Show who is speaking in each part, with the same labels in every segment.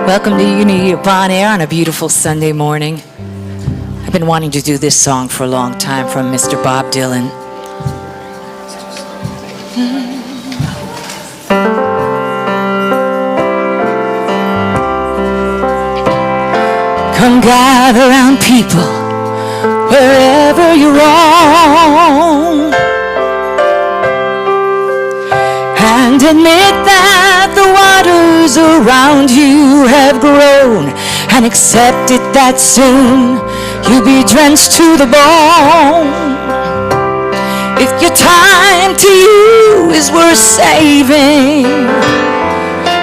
Speaker 1: Welcome to Unity of Bon Air on a beautiful Sunday morning. I've been wanting to do this song for a long time from Mr. Bob Dylan. Come gather round people wherever you roam, and admit that the waters around you have grown, and accept it that soon you'll be drenched to the bone. If your time to you is worth saving,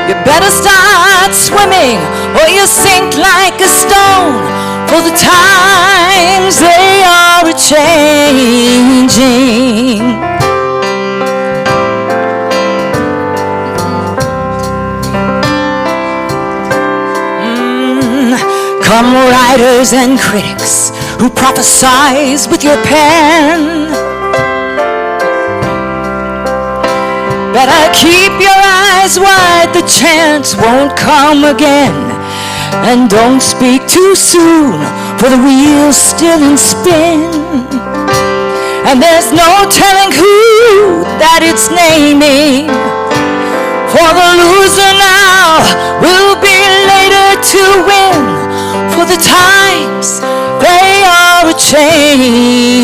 Speaker 1: you better start swimming or you'll sink like a stone, for the times they are a-changing. Come writers and critics who prophesize with your pen, better keep your eyes wide, the chance won't come again. And don't speak too soon, for the wheel's still in spin, and there's no telling who that it's naming. For the loser now will be later to win, for the times they are a-changing.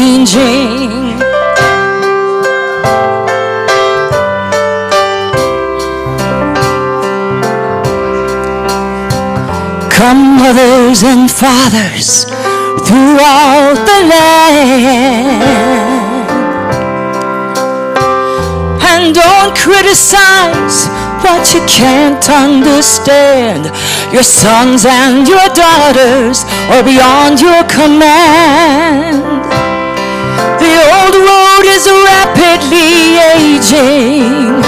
Speaker 1: Come mothers and fathers throughout the land, and don't criticize what you can't understand. Your sons and your daughters are beyond your command. The old road is rapidly aging.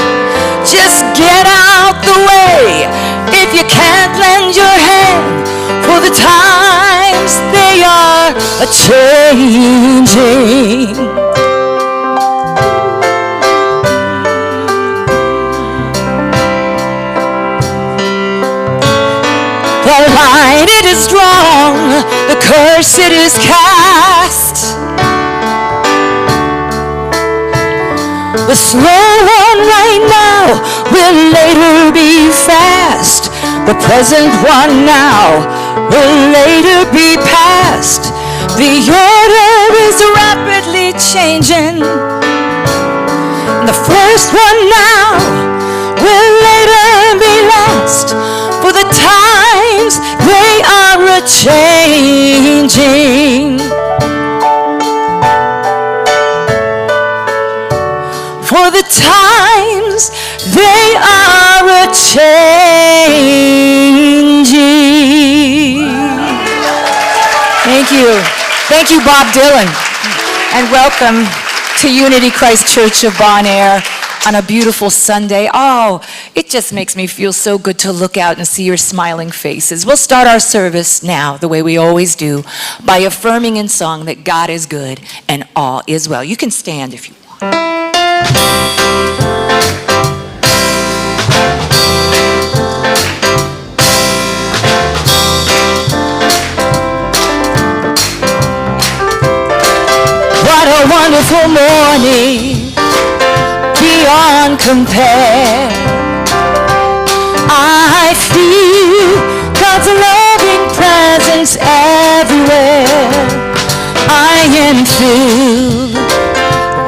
Speaker 1: Just get out the way if you can't lend your hand, for the times they are a-changing. The line it is drawn, the curse it is cast. The slow one right now will later be fast. The present one now will later be past. The order is rapidly changing. The first one now will later be last, for the times they are a-changing. For the times they are a-changing. Thank you. Thank you, Bob Dylan. And welcome to Unity Christ Church of Bon Air on a beautiful Sunday. Oh, it just makes me feel so good to look out and see your smiling faces. We'll start our service now, the way we always do, by affirming in song that God is good and all is well. You can stand if you want. What a wonderful morning, beyond compare. I feel God's loving presence everywhere. I am filled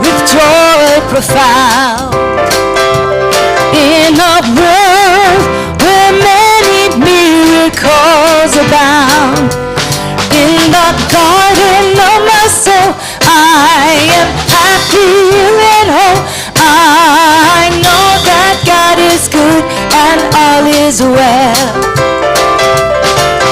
Speaker 1: with joy profound in a world where many miracles abound. In the garden of my soul, I am happy and whole. I know that God is good and all is well.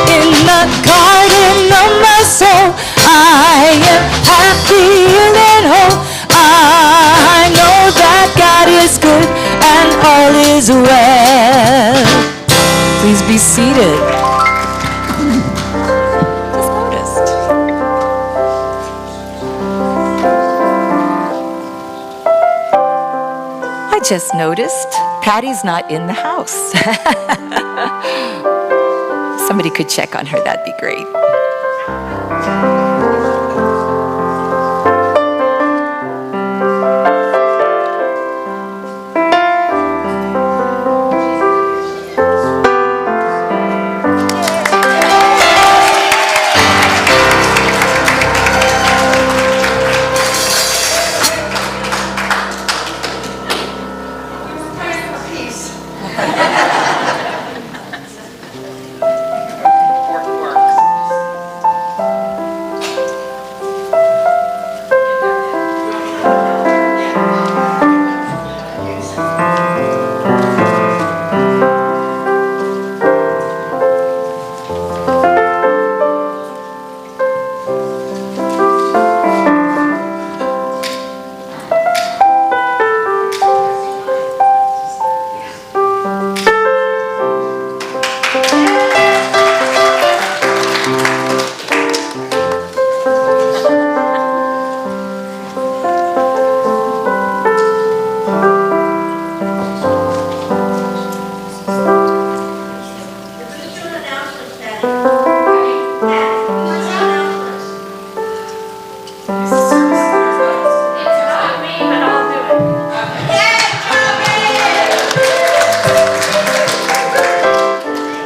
Speaker 1: In the garden of my soul, I am happy and whole. I know that God is good and all is well. Please be seated. Just noticed. just noticed Patty's not in the house. Somebody could check on her, that'd be great.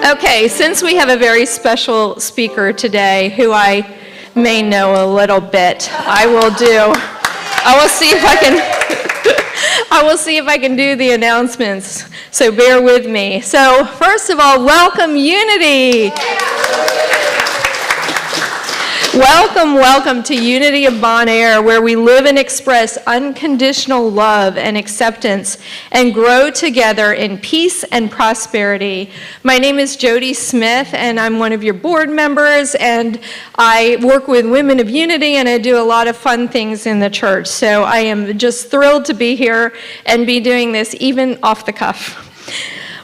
Speaker 2: Okay, since we have a very special speaker today who I may know a little bit, I will see if I can do the announcements. So bear with me. So first of all, welcome Unity. Welcome to Unity of Bon Air, where we live and express unconditional love and acceptance and grow together in peace and prosperity. My name is Jody Smith, and I'm one of your board members, and I work with Women of Unity, and I do a lot of fun things in the church. So I am just thrilled to be here and be doing this even off the cuff.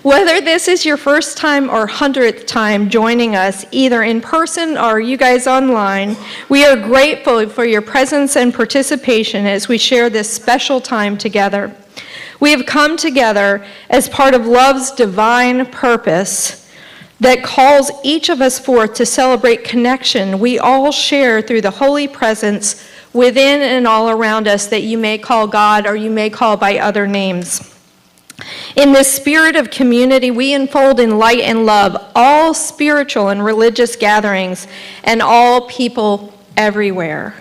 Speaker 2: Whether this is your first time or 100th time joining us, either in person or you guys online, we are grateful for your presence and participation as we share this special time together. We have come together as part of love's divine purpose that calls each of us forth to celebrate connection we all share through the holy presence within and all around us that you may call God or you may call by other names. In this spirit of community, we unfold in light and love all spiritual and religious gatherings and all people everywhere.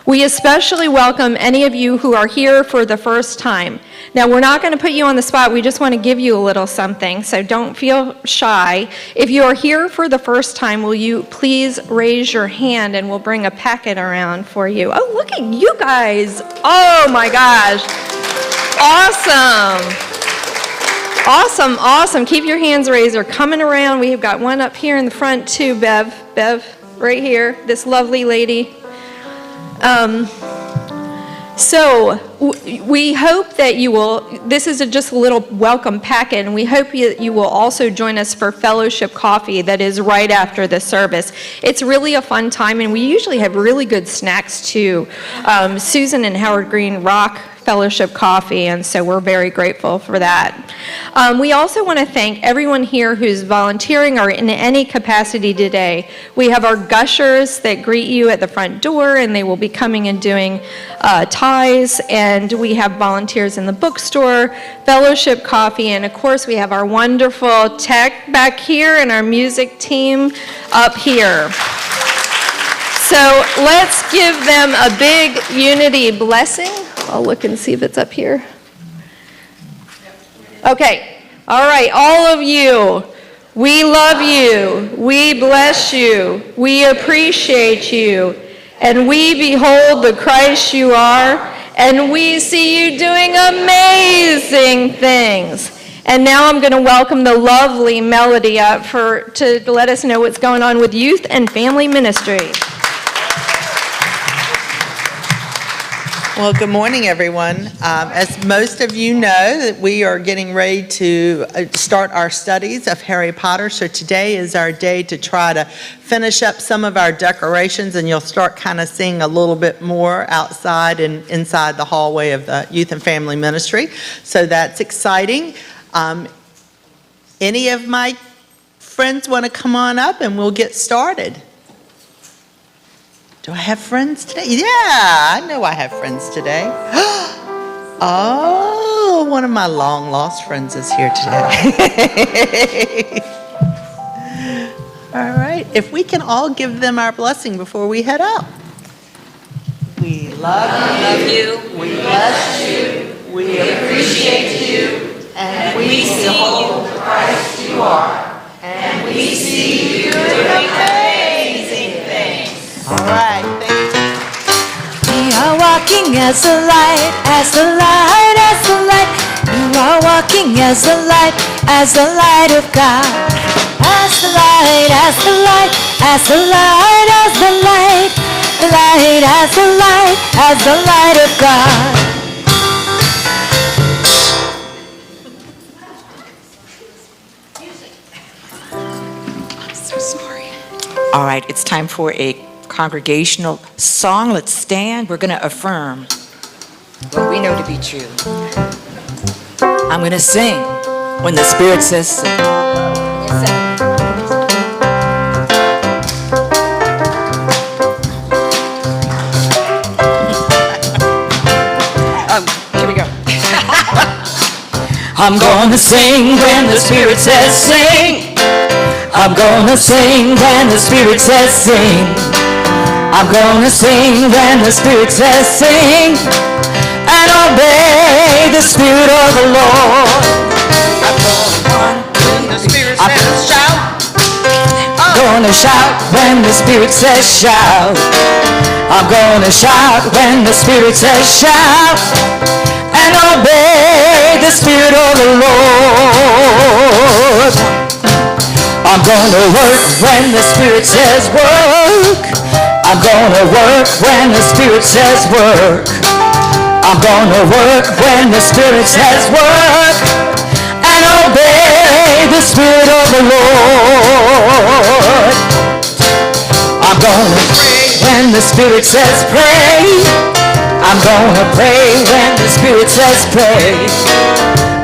Speaker 2: We especially welcome any of you who are here for the first time. Now, we're not going to put you on the spot. We just want to give you a little something, so don't feel shy. If you are here for the first time, will you please raise your hand and we'll bring a packet around for you. Oh, look at you guys. Oh, my gosh. Awesome. Awesome. Keep your hands raised. They're coming around. We've got one up here in the front too, Bev, right here, this lovely lady. So we hope that you will, this is just a little welcome packet, and we hope you will also join us for fellowship coffee that is right after the service. It's really a fun time, and we usually have really good snacks too. Susan and Howard Green rock fellowship coffee, and so we're very grateful for that. We also want to thank everyone here who's volunteering or in any capacity today. We have our gushers that greet you at the front door, and they will be coming and doing ties, and we have volunteers in the bookstore, fellowship coffee, and of course we have our wonderful tech back here and our music team up here. So let's give them a big Unity blessing. I'll look and see if it's up here. Okay. All right, all of you, we love you, we bless you, we appreciate you, and we behold the Christ you are, and we see you doing amazing things. And now I'm going to welcome the lovely Melody up to let us know what's going on with youth and family ministry.
Speaker 3: Well, good morning, everyone. As most of you know, that we are getting ready to start our studies of Harry Potter. So today is our day to try to finish up some of our decorations, and you'll start kind of seeing a little bit more outside and inside the hallway of the Youth and Family Ministry. So that's exciting. Any of my friends want to come on up and we'll get started? Do I have friends today? Yeah, I know I have friends today. Oh, one of my long-lost friends is here today. All right, if we can all give them our blessing before we head out. We love you. We bless you. We appreciate you. And we behold the Christ you are. And we see you doing amazing things. All right, thank you.
Speaker 1: We are walking as the light, as the light, as the light. You are walking as the light of God. As the light, as the light, as the light, as the light. The light, as the light, as the light of God. I'm so sorry. All right, it's time for a congregational song. Let's stand. We're going to affirm what we know to be true. I'm going to sing when the Spirit says sing. Here we go. I'm going to sing when the Spirit says sing. I'm gonna sing when the Spirit says sing. I'm gonna sing when the Spirit says sing, and obey the Spirit of the Lord. I'm gonna when the Spirit says shout. I'm gonna shout when the Spirit says shout. I'm gonna shout when the Spirit says shout, and obey the Spirit of the Lord. I'm gonna work when the Spirit says work. I'm gonna work when the Spirit says work. I'm gonna work when the Spirit says work, and obey the Spirit of the Lord. I'm gonna pray when the Spirit says pray. I'm gonna pray when the Spirit says pray.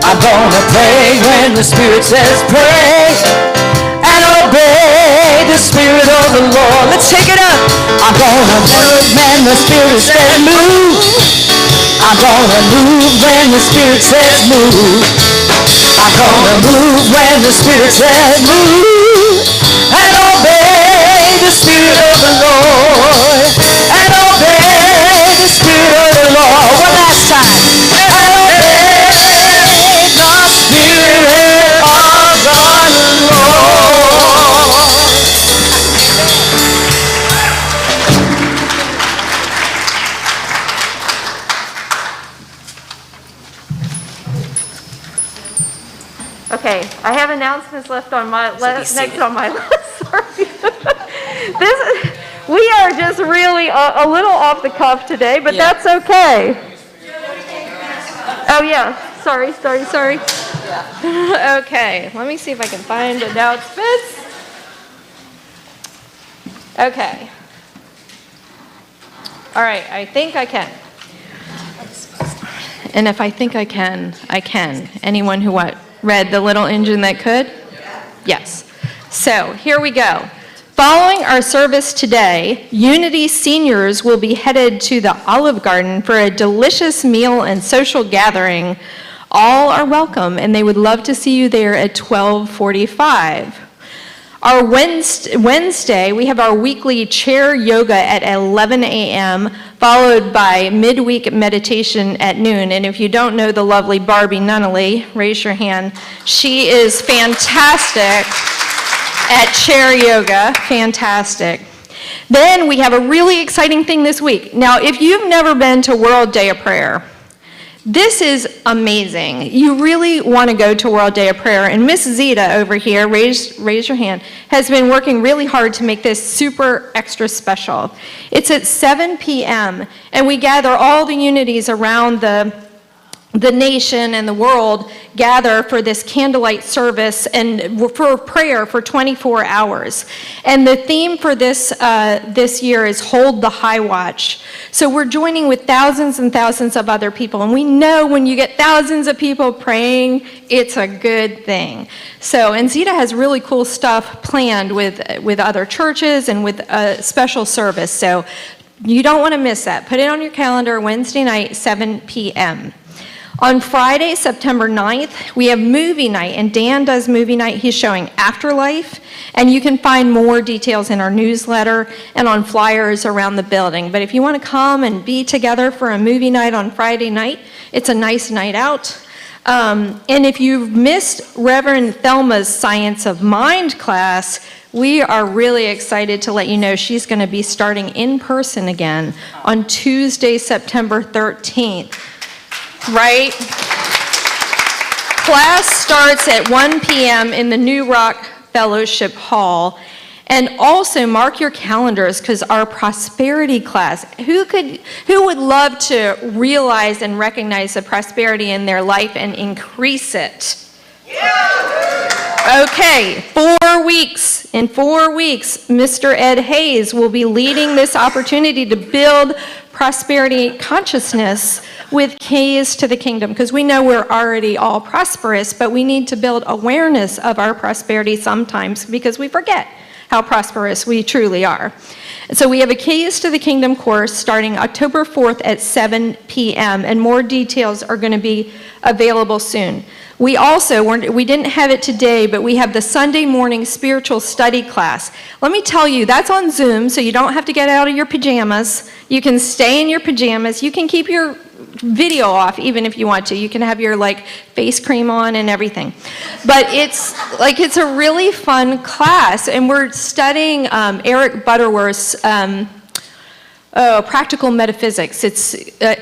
Speaker 1: I'm gonna pray when the Spirit says pray, and obey the Spirit of the Lord. Let's take it up. I'm gonna move when the Spirit says move. I'm gonna move when the Spirit says move. I'm gonna move when the Spirit says move, and obey the Spirit of the Lord. And obey the Spirit of the Lord. One last time. And obey the Spirit of the Lord.
Speaker 2: Okay, I have announcements left on my next on my list. Sorry. We are just really a little off the cuff today, but that's okay. Oh yeah, sorry. Yeah. Okay, let me see if I can find announcements. Okay. All right, I think I can. And if I think I can, I can. Anyone who read The Little Engine That Could? Yes. So here we go. Following our service today, Unity seniors will be headed to the Olive Garden for a delicious meal and social gathering. All are welcome, and they would love to see you there at 12:45. Our Wednesday, we have our weekly chair yoga at 11 a.m., followed by midweek meditation at noon. And if you don't know the lovely Barbie Nunnally, raise your hand. She is fantastic at chair yoga, fantastic. Then we have a really exciting thing this week. Now, if you've never been to World Day of Prayer, This is amazing. You really want to go to World Day of Prayer. And Miss Zita over here, raise your hand, has been working really hard to make this super extra special. It's at 7 p.m. and we gather all the unities around the nation and the world gather for this candlelight service and for prayer for 24 hours. And the theme for this year is Hold the High Watch. So we're joining with thousands and thousands of other people. And we know when you get thousands of people praying, it's a good thing. So, and Zita has really cool stuff planned with other churches and with a special service. So you don't want to miss that. Put it on your calendar, Wednesday night, 7 p.m. On Friday, September 9th, we have movie night, and Dan does movie night. He's showing Afterlife, and you can find more details in our newsletter and on flyers around the building. But if you want to come and be together for a movie night on Friday night, it's a nice night out. And if you've missed Reverend Thelma's Science of Mind class, we are really excited to let you know she's going to be starting in person again on Tuesday, September 13th. Right? Class starts at 1 p.m. in the New Rock Fellowship Hall. And also mark your calendars because our prosperity class, who would love to realize and recognize the prosperity in their life and increase it? Okay, 4 weeks. In 4 weeks, Mr. Ed Hayes will be leading this opportunity to build prosperity consciousness with keys to the kingdom, because we know we're already all prosperous, but we need to build awareness of our prosperity sometimes because we forget how prosperous we truly are. So we have a Keys to the Kingdom course starting October 4th at 7 p.m., and more details are going to be available soon. We didn't have it today, but we have the Sunday morning spiritual study class. Let me tell you, that's on Zoom, so you don't have to get out of your pajamas. You can stay in your pajamas. You can keep your video off even if you want to. You can have your face cream on and everything. But it's a really fun class, and we're studying Eric Butterworth's Practical Metaphysics. It's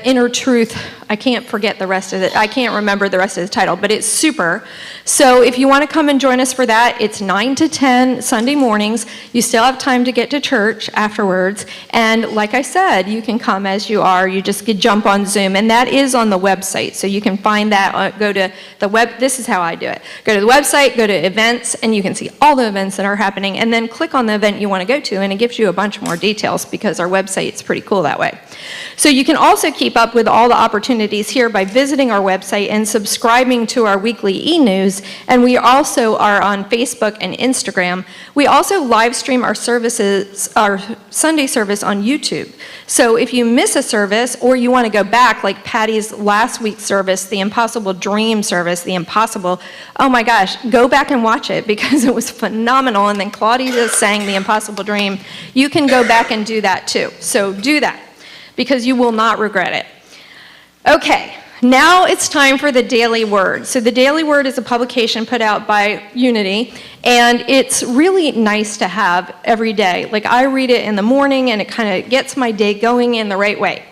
Speaker 2: Inner Truth. I can't forget the rest of it. I can't remember the rest of the title, but it's super. So if you want to come and join us for that, it's 9 to 10 Sunday mornings. You still have time to get to church afterwards. And like I said, you can come as you are. You just jump on Zoom. And that is on the website. So you can find that. Go to the web. This is how I do it. Go to the website, go to events, and you can see all the events that are happening. And then click on the event you want to go to, and it gives you a bunch more details because our website's pretty cool that way. So you can also keep up with all the opportunities here by visiting our website and subscribing to our weekly e-news, and we also are on Facebook and Instagram. We also live stream our services, our Sunday service on YouTube. So if you miss a service or you want to go back, like Patty's last week's service, the Impossible Dream service, oh my gosh, go back and watch it because it was phenomenal. And then Claudia sang the Impossible Dream. You can go back and do that too. So do that because you will not regret it. Okay, now it's time for the Daily Word. So the Daily Word is a publication put out by Unity, and it's really nice to have every day. I read it in the morning, and it kind of gets my day going in the right way.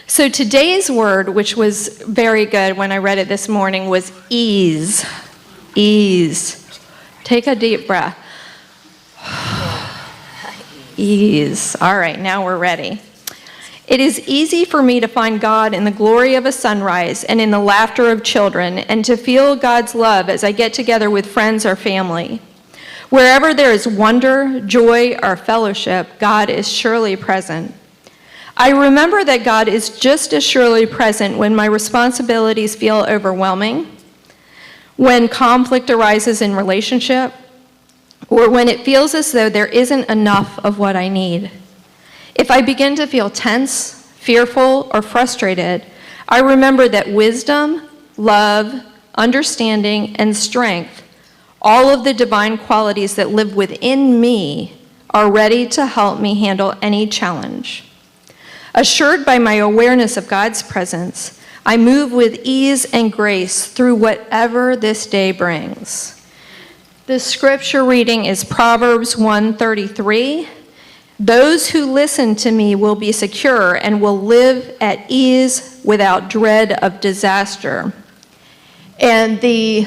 Speaker 2: So today's word, which was very good when I read it this morning, was ease. Ease. Take a deep breath. Ease. All right, now we're ready. It is easy for me to find God in the glory of a sunrise and in the laughter of children, and to feel God's love as I get together with friends or family. Wherever there is wonder, joy, or fellowship, God is surely present. I remember that God is just as surely present when my responsibilities feel overwhelming, when conflict arises in relationship, or when it feels as though there isn't enough of what I need. If I begin to feel tense, fearful, or frustrated, I remember that wisdom, love, understanding, and strength, all of the divine qualities that live within me, are ready to help me handle any challenge. Assured by my awareness of God's presence, I move with ease and grace through whatever this day brings. The scripture reading is Proverbs 1:33. Those who listen to me will be secure and will live at ease without dread of disaster. And the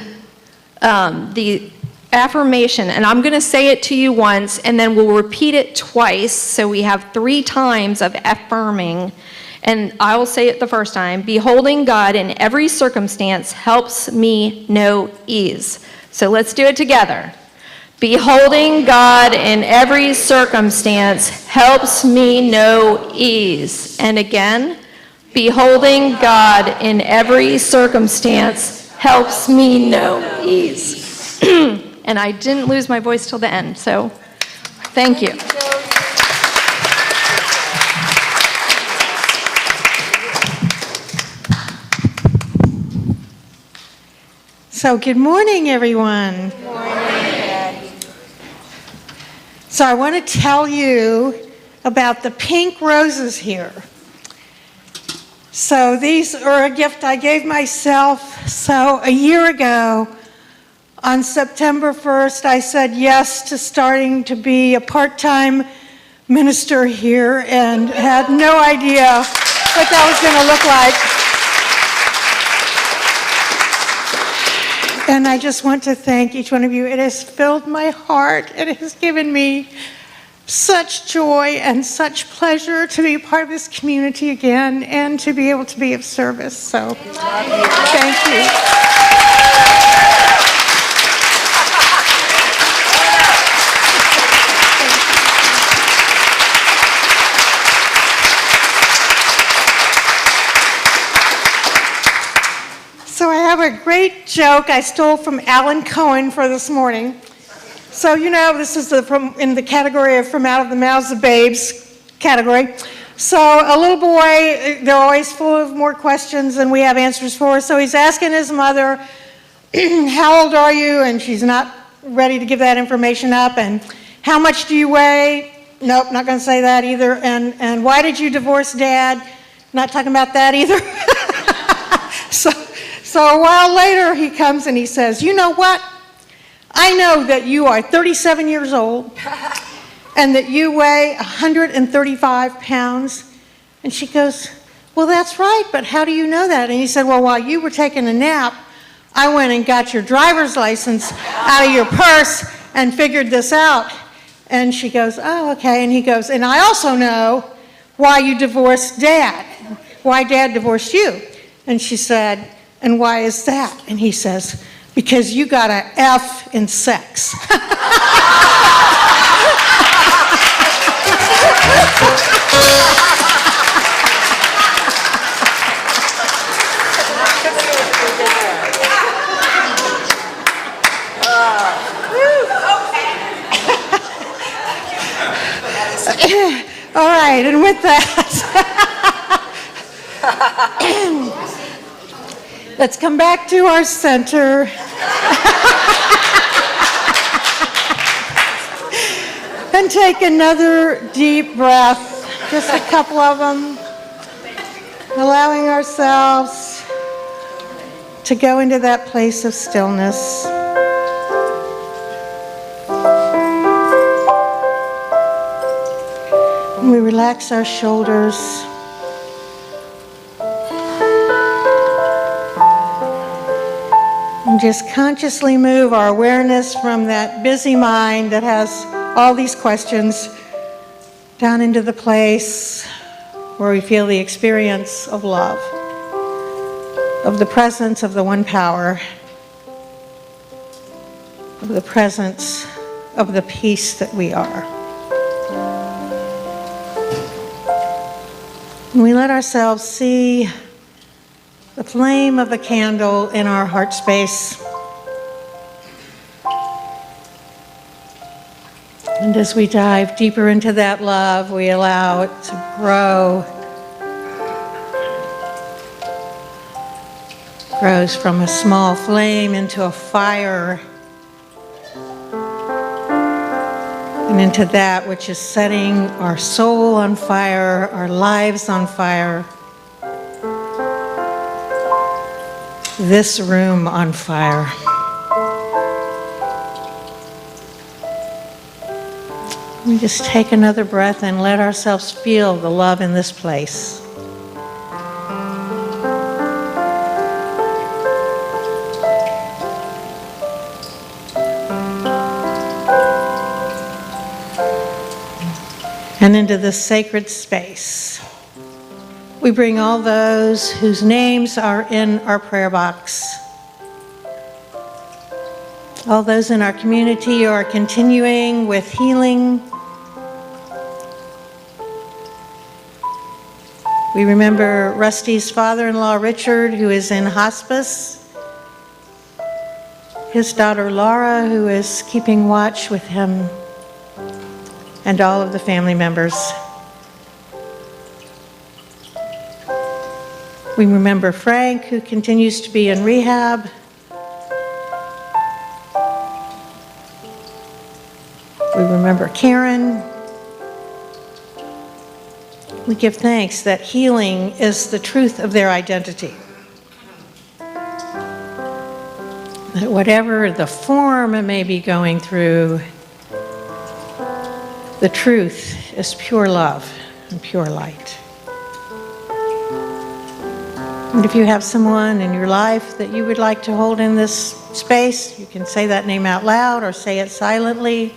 Speaker 2: affirmation, and I'm going to say it to you once, and then we'll repeat it twice, so we have 3 times of affirming. And I will say it the first time. Beholding God in every circumstance helps me know ease. So let's do it together. Beholding God in every circumstance helps me know ease. And again, beholding God in every circumstance helps me know ease. And I didn't lose my voice till the end, so thank you.
Speaker 4: So good morning, everyone. Good morning. So I want to tell you about the pink roses here. So these are a gift I gave myself. So a year ago, on September 1st, I said yes to starting to be a part-time minister here and had no idea what that was going to look like. And I just want to thank each one of you. It has filled my heart. It has given me such joy and such pleasure to be a part of this community again and to be able to be of service. So thank you. So I have a great joke I stole from Alan Cohen for this morning. So you know this is in the category of from out of the mouths of babes category. So a little boy, they're always full of more questions than we have answers for. So he's asking his mother, how old are you? And she's not ready to give that information up. And how much do you weigh? Nope, not going to say that either. And why did you divorce Dad? Not talking about that either. So a while later, he comes and he says, you know what? I know that you are 37 years old and that you weigh 135 pounds. And she goes, well, that's right, but how do you know that? And he said, well, while you were taking a nap, I went and got your driver's license out of your purse and figured this out. And she goes, oh, okay. And he goes, and I also know why you divorced Dad, why Dad divorced you. And she said, and why is that? And he says, because you got an F in sex. All right, and with that, let's come back to our center. And take another deep breath, just a couple of them, allowing ourselves to go into that place of stillness. And we relax our shoulders. And just consciously move our awareness from that busy mind that has all these questions down into the place where we feel the experience of love, of the presence of the one power, of the presence of the peace that we are. And we let ourselves see the flame of a candle in our heart space. And as we dive deeper into that love, we allow it to grow. Grows from a small flame into a fire, and into that which is setting our soul on fire, our lives on fire, this room on fire. We just take another breath and let ourselves feel the love in this place. and into this sacred space. We bring all those whose names are in our prayer box. All those in our community who are continuing with healing. We remember Rusty's father-in-law, Richard, who is in hospice. His daughter, Laura, who is keeping watch with him, and all of the family members. We remember Frank, who continues to be in rehab. We remember Karen. We give thanks that healing is the truth of their identity. That whatever the form it may be going through, the truth is pure love and pure light. And if you have someone in your life that you would like to hold in this space, you can say that name out loud or say it silently.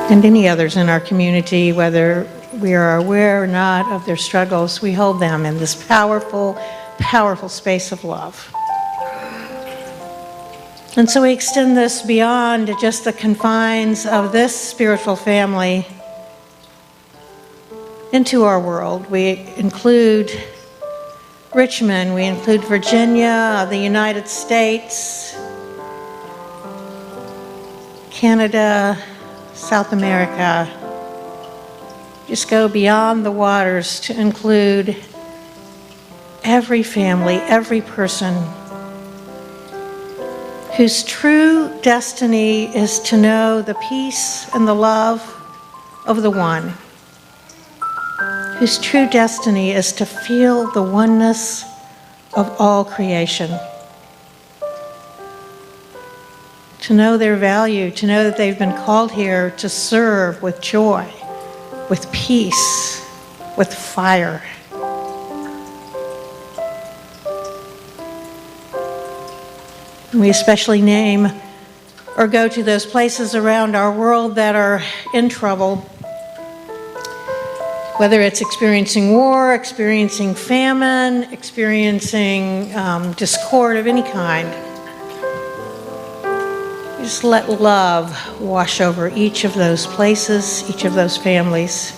Speaker 4: And any others in our community, whether we are aware or not of their struggles, we hold them in this powerful, powerful space of love. And so we extend this beyond just the confines of this spiritual family into our world. We include Richmond, we include Virginia, the United States, Canada, South America. Just go beyond the waters to include every family, every person whose true destiny is to know the peace and the love of the One, whose true destiny is to feel the oneness of all creation, to know their value, to know that they've been called here to serve with joy, with peace, with fire. We especially name or go to those places around our world that are in trouble, whether it's experiencing war, experiencing famine, experiencing discord of any kind. Just let love wash over each of those places, each of those families.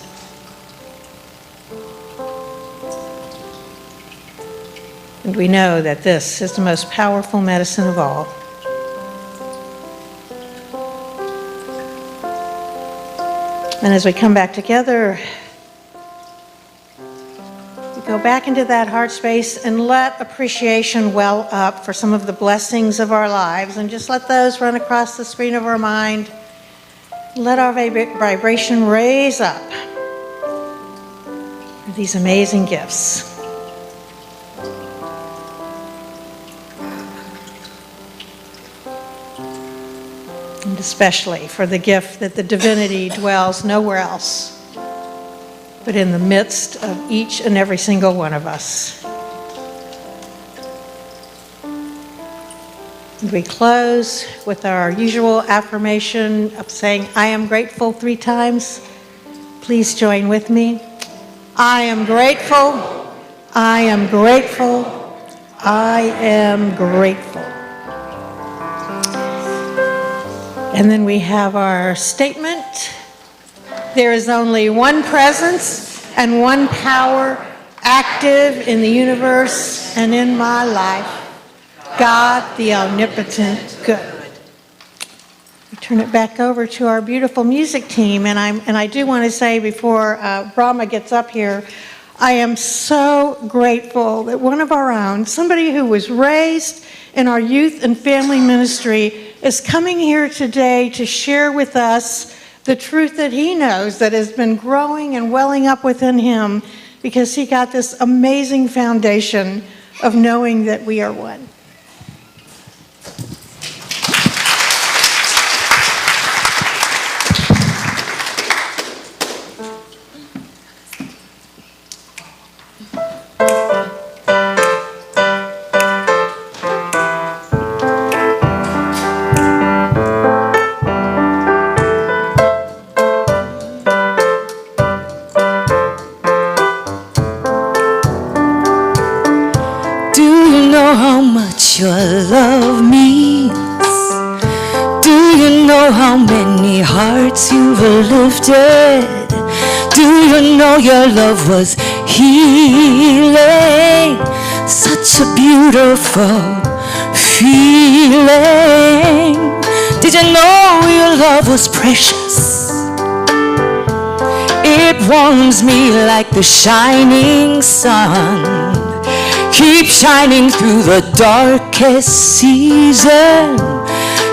Speaker 4: And we know that this is the most powerful medicine of all. And as we come back together, we go back into that heart space and let appreciation well up for some of the blessings of our lives, and just let those run across the screen of our mind. Let our vibration raise up for these amazing gifts. And especially for the gift that the divinity dwells nowhere else but in the midst of each and every single one of us. And we close with our usual affirmation of saying, I am grateful 3 times. Please join with me. I am grateful. I am grateful. I am grateful. And then we have our statement. There is only one presence and one power active in the universe and in my life. God, the omnipotent good. We turn it back over to our beautiful music team. And I do want to say before Rama gets up here, I am so grateful that one of our own, somebody who was raised in our youth and family ministry, is coming here today to share with us the truth that he knows that has been growing and welling up within him because he got this amazing foundation of knowing that we are one.
Speaker 1: know how much your love means? Do you know how many hearts you've lifted? Do you know your love was healing? Such a beautiful feeling. Did you know your love was precious? It warms me like the shining sun. Keep shining through the darkest season.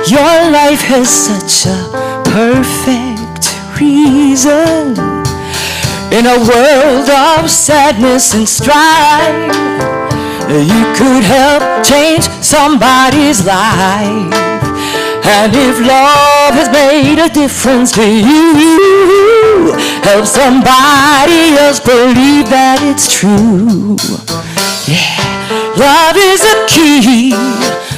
Speaker 1: Your life has such a perfect reason. In a world of sadness and strife, you could help change somebody's life. And if love has made a difference to you, help somebody else believe that it's true. Yeah, love is a key.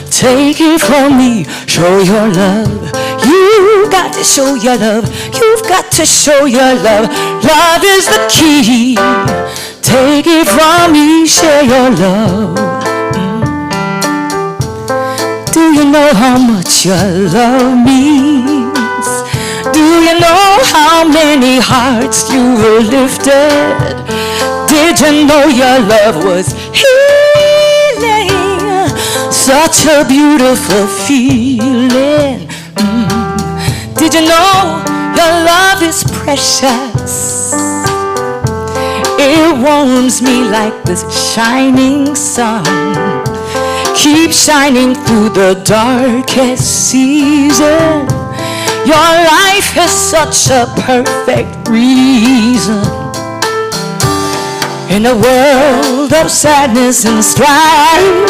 Speaker 1: Take it from me, show your love. You've got to show your love. You've got to show your love. Love is the key. Take it from me, share your love. Do you know how much your love means? Do you know how many hearts you were lifted? Did you know your love was healing? Such a beautiful feeling. Did you know your love is precious? It warms me like the shining sun. Keep shining through the darkest season. Your life has such a perfect reason. In a world of sadness and strife,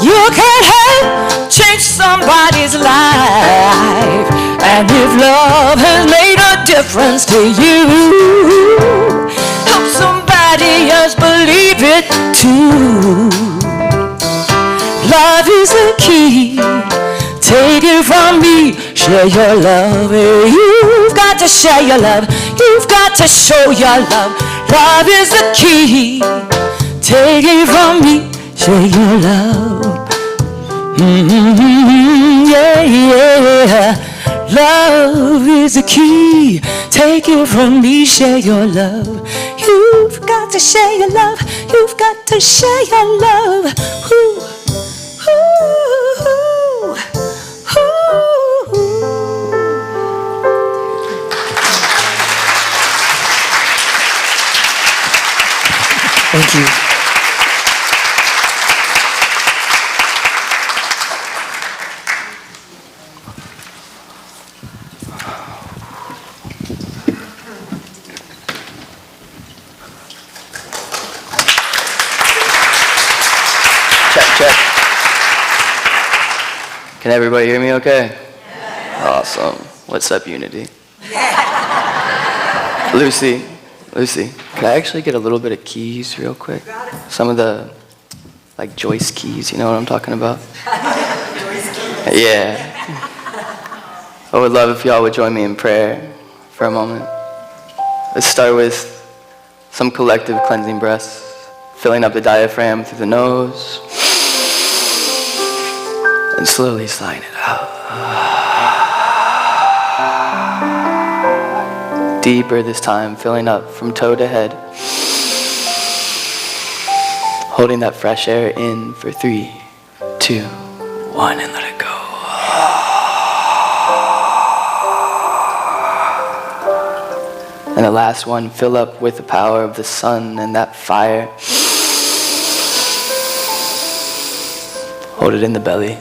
Speaker 1: you can help change somebody's life. And if love has made a difference to you, help somebody else believe it too. Love is the key. Take it from me, share your love. You've got to share your love. You've got to show your love. Love is the key. Take it from me, share your love. Yeah, yeah. Love is the key. Take it from me, share your love. You've got to share your love. You've got to share your love. Ooh.
Speaker 5: Thank you.
Speaker 6: Check. Can everybody hear me okay? Awesome. What's up, Unity? Lucy, could I actually get a little bit of keys real quick? Some of the, like, Joyce keys, you know what I'm talking about? Yeah. I would love if y'all would join me in prayer for a moment. Let's start with some collective cleansing breaths, filling up the diaphragm through the nose, and slowly sighing it out. Deeper this time, filling up from toe to head. Holding that fresh air in for 3, 2, 1, and let it go. And the last one, fill up with the power of the sun and that fire. Hold it in the belly.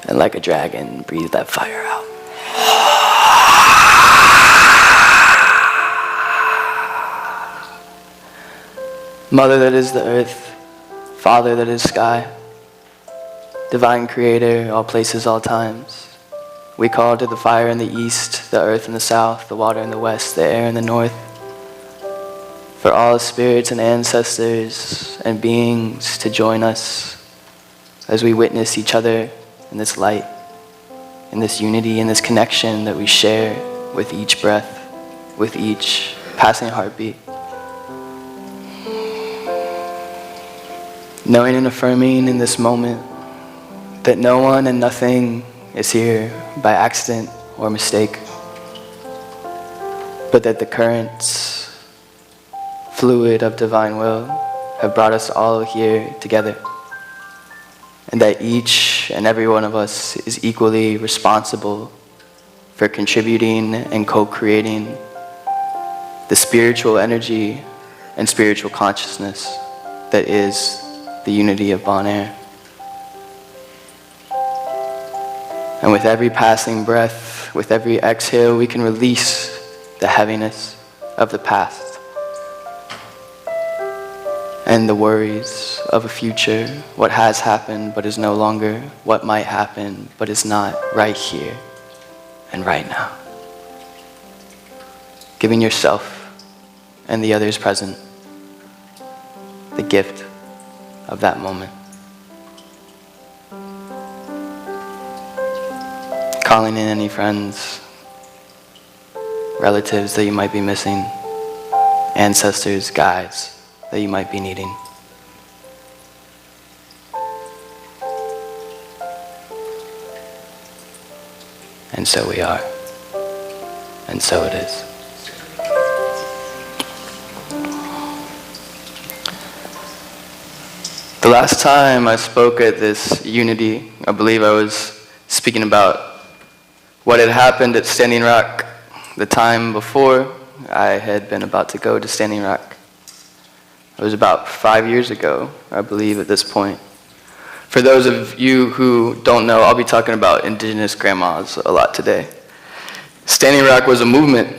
Speaker 6: And like a dragon, breathe that fire out. Mother that is the earth, Father that is sky, divine creator, all places, all times. We call to the fire in the east, the earth in the south, the water in the west, the air in the north. For all spirits and ancestors and beings to join us as we witness each other in this light, in this unity, in this connection that we share with each breath, with each passing heartbeat. knowing and affirming in this moment that no one and nothing is here by accident or mistake, but that the currents, fluid of divine will, have brought us all here together, and that each and every one of us is equally responsible for contributing and co-creating the spiritual energy and spiritual consciousness that is the unity of Bon Air. And with every passing breath, with every exhale, we can release the heaviness of the past and the worries of a future, what has happened but is no longer, what might happen but is not, right here and right now. Giving yourself and the others present the gift of that moment. Calling in any friends, relatives that you might be missing, ancestors, guides that you might be needing. And so we are, and so it is. The last time I spoke at this unity, I believe I was speaking about what had happened at Standing Rock the time before I had been about to go to Standing Rock. It was about 5 years ago, I believe, at this point. For those of you who don't know, I'll be talking about indigenous grandmas a lot today. Standing Rock was a movement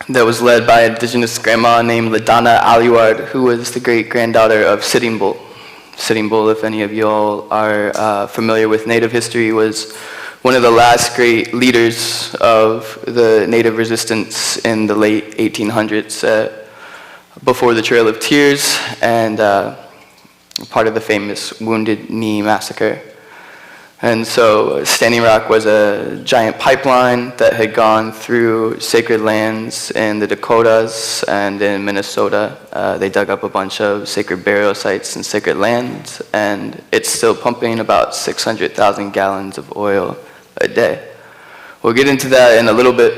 Speaker 6: that was led by an indigenous grandma named Ladana Aliward, who was the great-granddaughter of Sitting Bull. Sitting Bull, if any of you all are familiar with Native history, was one of the last great leaders of the Native resistance in the late 1800s, before the Trail of Tears, and part of the famous Wounded Knee Massacre. And so Standing Rock was a giant pipeline that had gone through sacred lands in the Dakotas and in Minnesota. They dug up a bunch of sacred burial sites and sacred lands, and it's still pumping about 600,000 gallons of oil a day. We'll get into that in a little bit.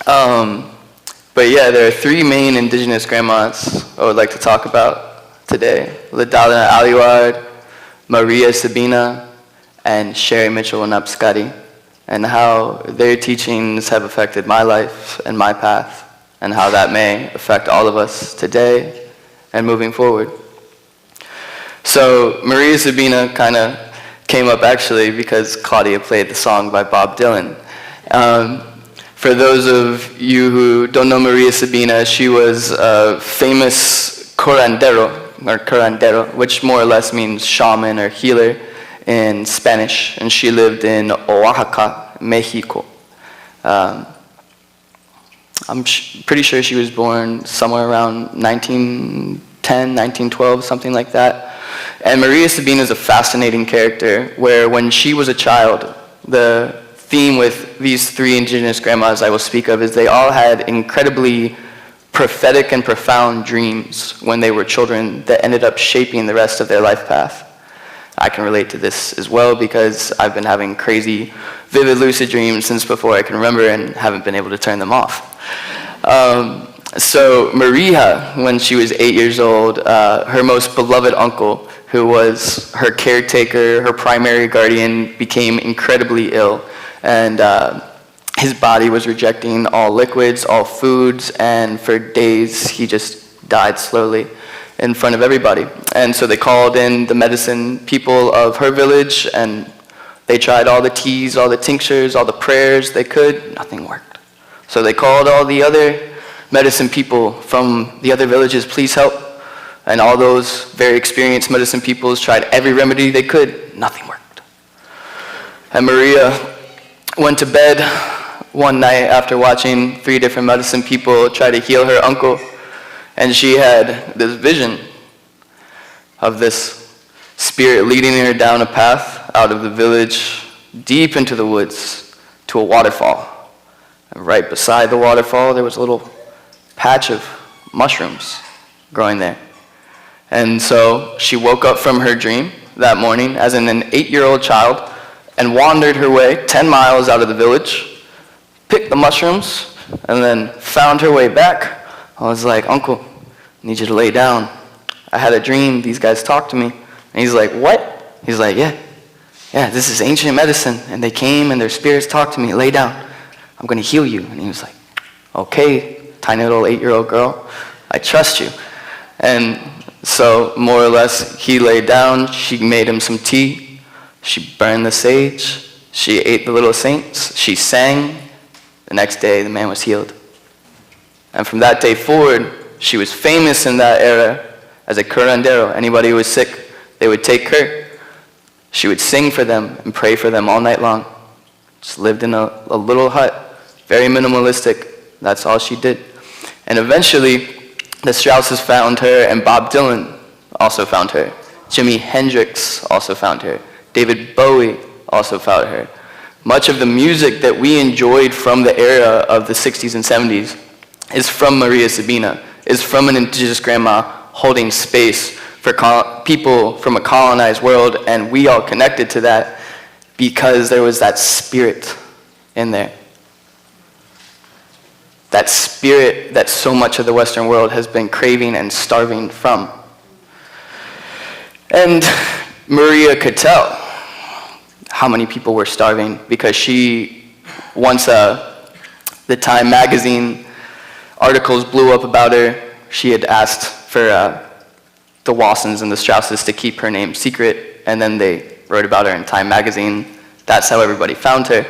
Speaker 6: But yeah, there are three main indigenous grandmas I would like to talk about today. Ladana Aliward, Maria Sabina, and Sherry Mitchell Napskadi, and how their teachings have affected my life and my path, and how that may affect all of us today and moving forward. So Maria Sabina kind of came up actually because Claudia played the song by Bob Dylan. For those of you who don't know Maria Sabina, she was a famous curandero, which more or less means shaman or healer in Spanish, and she lived in Oaxaca, Mexico. I'm pretty sure she was born somewhere around 1910, 1912, something like that. And Maria Sabina is a fascinating character, where when she was a child, the theme with these three indigenous grandmas I will speak of is they all had incredibly prophetic and profound dreams when they were children that ended up shaping the rest of their life path. I can relate to this as well because I've been having crazy, vivid lucid dreams since before I can remember and haven't been able to turn them off. So Maria, when she was 8 years old, her most beloved uncle, who was her caretaker, her primary guardian, became incredibly ill. And his body was rejecting all liquids, all foods, and for days he just died slowly in front of everybody. And so they called in the medicine people of her village, and they tried all the teas, all the tinctures, all the prayers they could. Nothing worked. So they called all the other medicine people from the other villages, please help. And all those very experienced medicine people tried every remedy they could. Nothing worked. And Maria went to bed one night after watching 3 different medicine people try to heal her uncle, and she had this vision of this spirit leading her down a path out of the village, deep into the woods, to a waterfall. And right beside the waterfall, there was a little patch of mushrooms growing there. And so she woke up from her dream that morning as an 8-year-old child and wandered her way 10 miles out of the village, picked the mushrooms, and then found her way back. I was like, "Uncle, I need you to lay down. I had a dream. These guys talked to me." And he's like, "What?" He's like, yeah, this is ancient medicine. And they came and their spirits talked to me. Lay down. I'm going to heal you. And he was like, "Okay, tiny little 8-year-old girl, I trust you." And so more or less he laid down. She made him some tea. She burned the sage. She ate the little saints. She sang. The next day the man was healed. And from that day forward, she was famous in that era as a curandero. Anybody who was sick, they would take her. She would sing for them and pray for them all night long. Just lived in a little hut, very minimalistic. That's all she did. And eventually, the Strausses found her, and Bob Dylan also found her. Jimi Hendrix also found her. David Bowie also found her. Much of the music that we enjoyed from the era of the 60s and 70s is from Maria Sabina, is from an indigenous grandma holding space for people from a colonized world, and we all connected to that because there was that spirit in there. That spirit that so much of the Western world has been craving and starving from. And Maria could tell how many people were starving because she, once the Time magazine articles blew up about her, she had asked for the Wassons and the Strausses to keep her name secret, and then they wrote about her in Time magazine. That's how everybody found her.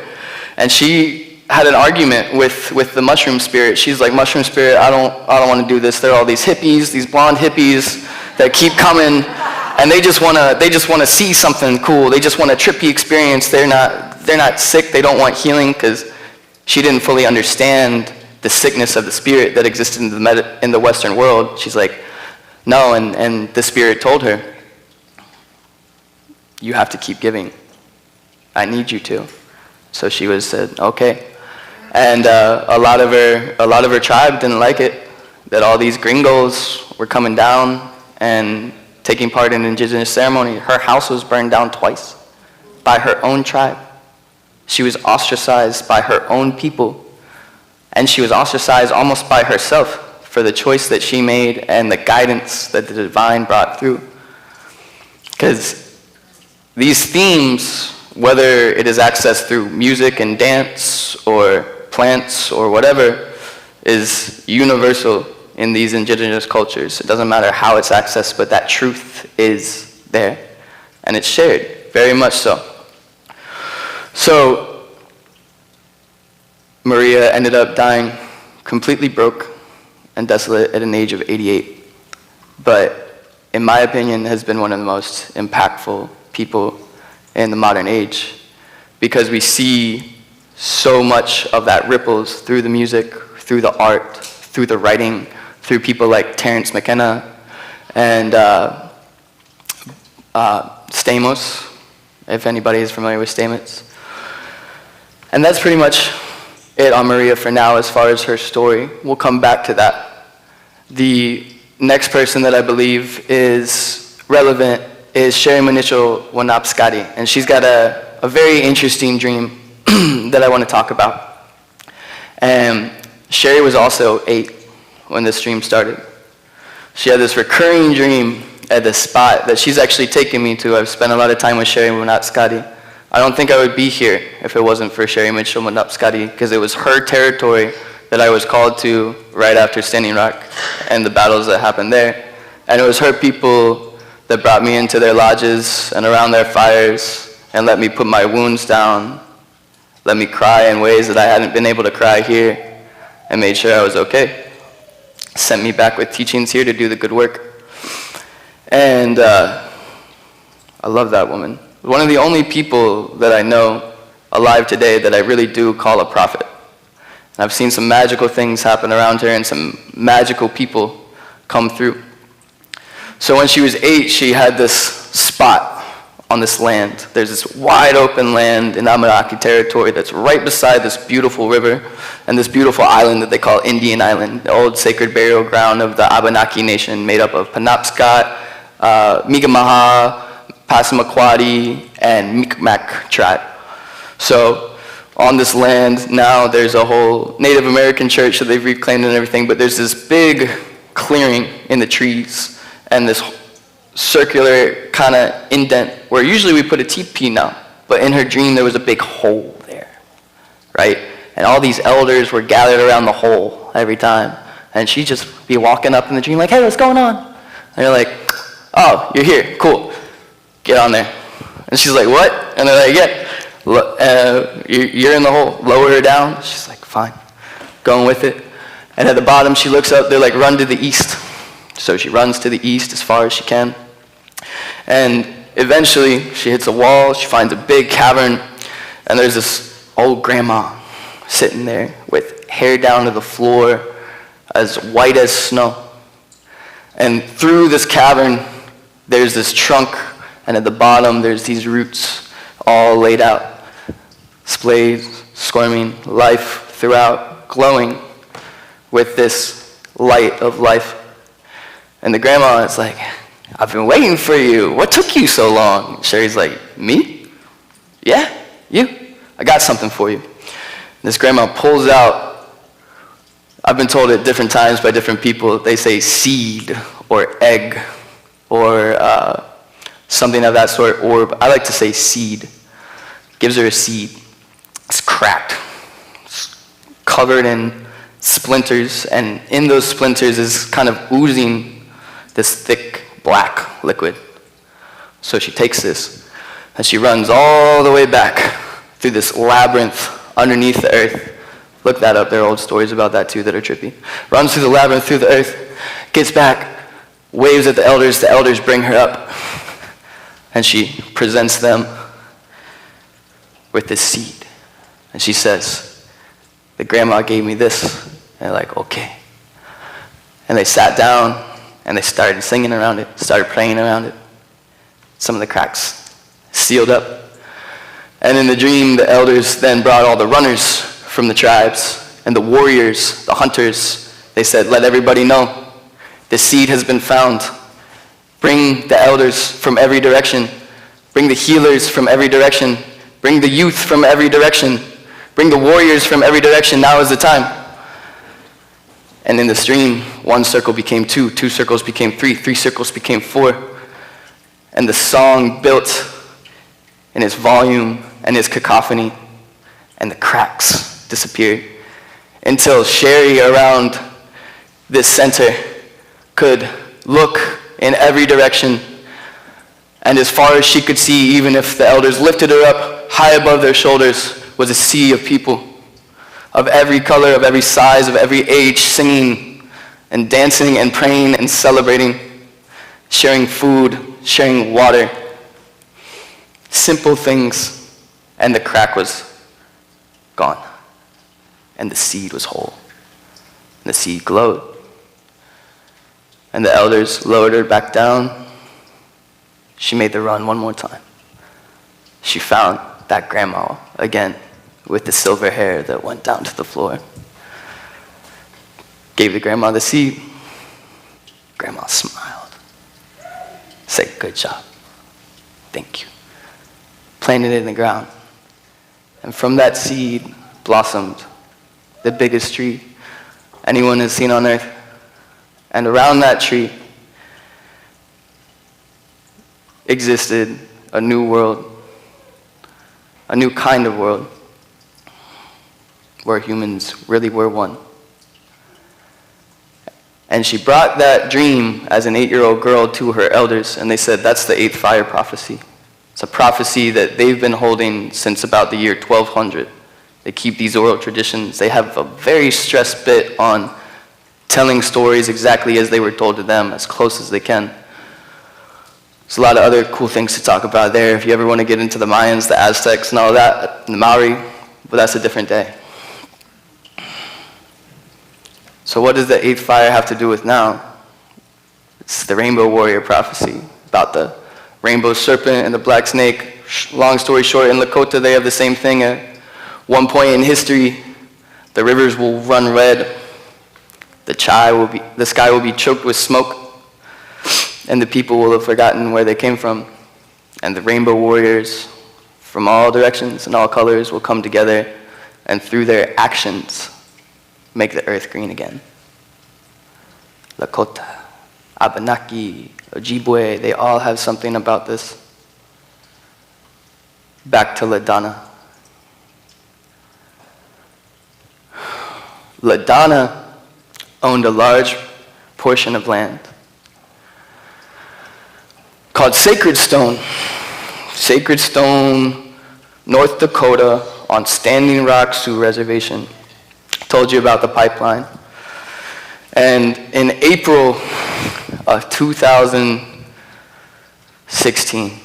Speaker 6: And she had an argument with the mushroom spirit. She's like, "Mushroom spirit, I don't want to do this. There are all these hippies, these blonde hippies that keep coming, and they just want to see something cool. They just want a trippy experience. They're not sick. They don't want healing," because she didn't fully understand the sickness of the spirit that existed in the Western world. She's like, "No," and the spirit told her, "You have to keep giving. I need you to." So she said, "Okay." And a lot of her tribe didn't like it, that all these gringos were coming down and taking part in indigenous ceremony. Her house was burned down twice by her own tribe. She was ostracized by her own people, and she was ostracized almost by herself for the choice that she made and the guidance that the divine brought through. Because these themes, whether it is accessed through music and dance or plants or whatever, is universal in these indigenous cultures. It doesn't matter how it's accessed, but that truth is there, and it's shared, very much so. So Maria ended up dying completely broke and desolate at an age of 88, but in my opinion has been one of the most impactful people in the modern age, because we see so much of that ripples through the music, through the art, through the writing, through people like Terence McKenna and Stamos, if anybody is familiar with Stamos. And that's pretty much it on Maria for now as far as her story. We'll come back to that. The next person that I believe is relevant is Sherry Manicho Wanapskadi, and she's got a very interesting dream that I want to talk about. And Sherry was also 8 when this dream started. She had this recurring dream at this spot that she's actually taken me to. I've spent a lot of time with Sherry Wanapskadi. I don't think I would be here if it wasn't for Sherry Mitchell Wanapskadi, because it was her territory that I was called to right after Standing Rock and the battles that happened there. And it was her people that brought me into their lodges and around their fires and let me put my wounds down, let me cry in ways that I hadn't been able to cry here, and made sure I was okay. Sent me back with teachings here to do the good work. And I love that woman. One of the only people that I know alive today that I really do call a prophet. And I've seen some magical things happen around her and some magical people come through. So when she was 8, she had this spot on this land. There's this wide open land in Abenaki territory that's right beside this beautiful river and this beautiful island that they call Indian Island, the old sacred burial ground of the Abenaki nation made up of Penobscot Mi'kmaq, Passamaquoddy, and Micmac tribe. So on this land now there's a whole Native American church that they've reclaimed and everything, but there's this big clearing in the trees and this circular kind of indent where usually we put a teepee now, but in her dream there was a big hole there, right? And all these elders were gathered around the hole every time, and she'd just be walking up in the dream like, hey, what's going on? And they're like, oh, you're here, cool, get on there. And she's like, what? And they're like, yeah, you're in the hole, lower her down. She's like, fine, going with it. And at the bottom she looks up, they're like, run to the east. So she runs to the east as far as she can. And eventually she hits a wall, she finds a big cavern, and there's this old grandma sitting there with hair down to the floor, as white as snow. And through this cavern, there's this trunk, and at the bottom, there's these roots all laid out, splayed, squirming, life throughout, glowing with this light of life. And the grandma is like, I've been waiting for you. What took you so long? Sherry's like, me? Yeah, you. I got something for you. This grandma pulls out, I've been told at different times by different people, they say seed or egg or something of that sort, or I like to say seed. Gives her a seed. It's cracked. It's covered in splinters, and in those splinters is kind of oozing this thick black liquid. So she takes this, and she runs all the way back through this labyrinth underneath the earth. Look that up, there are old stories about that too that are trippy. Runs through the labyrinth, through the earth, gets back, waves at the elders bring her up, and she presents them with this seed. And she says, the grandma gave me this. And they're like, okay. And they sat down, and they started singing around it, started praying around it. Some of the cracks sealed up. And in the dream, the elders then brought all the runners from the tribes and the warriors, the hunters. They said, let everybody know, the seed has been found. Bring the elders from every direction. Bring the healers from every direction. Bring the youth from every direction. Bring the warriors from every direction. Now is the time. And in the stream, one circle became two circles became three circles became four. And the song built in its volume and its cacophony, and the cracks disappeared until Sherry around this center could look in every direction, and as far as she could see, even if the elders lifted her up high above their shoulders, was a sea of people of every color, of every size, of every age, singing and dancing and praying and celebrating, sharing food, sharing water, simple things. And the crack was gone, and the seed was whole, and the seed glowed. And the elders lowered her back down. She made the run one more time. She found that grandma again with the silver hair that went down to the floor. Gave the grandma the seed. Grandma smiled. Said, good job. Thank you. Planted it in the ground. And from that seed blossomed the biggest tree anyone has seen on earth. And around that tree existed a new world, a new kind of world, where humans really were one. And she brought that dream as an 8-year-old girl to her elders, and they said, that's the 8th fire prophecy. It's a prophecy that they've been holding since about the year 1200. They keep these oral traditions. They have a very stressed bit on telling stories exactly as they were told to them, as close as they can. There's a lot of other cool things to talk about there. If you ever want to get into the Mayans, the Aztecs, and all that, the Maori, but that's a different day. So what does the 8th fire have to do with now? It's the Rainbow Warrior prophecy about the rainbow serpent and the black snake. Long story short, in Lakota they have the same thing. At one point in history, the rivers will run red. The sky will be choked with smoke. and the people will have forgotten where they came from. And the rainbow warriors from all directions and all colors will come together and through their actions make the earth green again. Lakota, Abenaki, Ojibwe, they all have something about this. Back to LaDonna. LaDonna owned a large portion of land called Sacred Stone. Sacred Stone, North Dakota, on Standing Rock Sioux Reservation. Told you about the pipeline. And in April of 2016,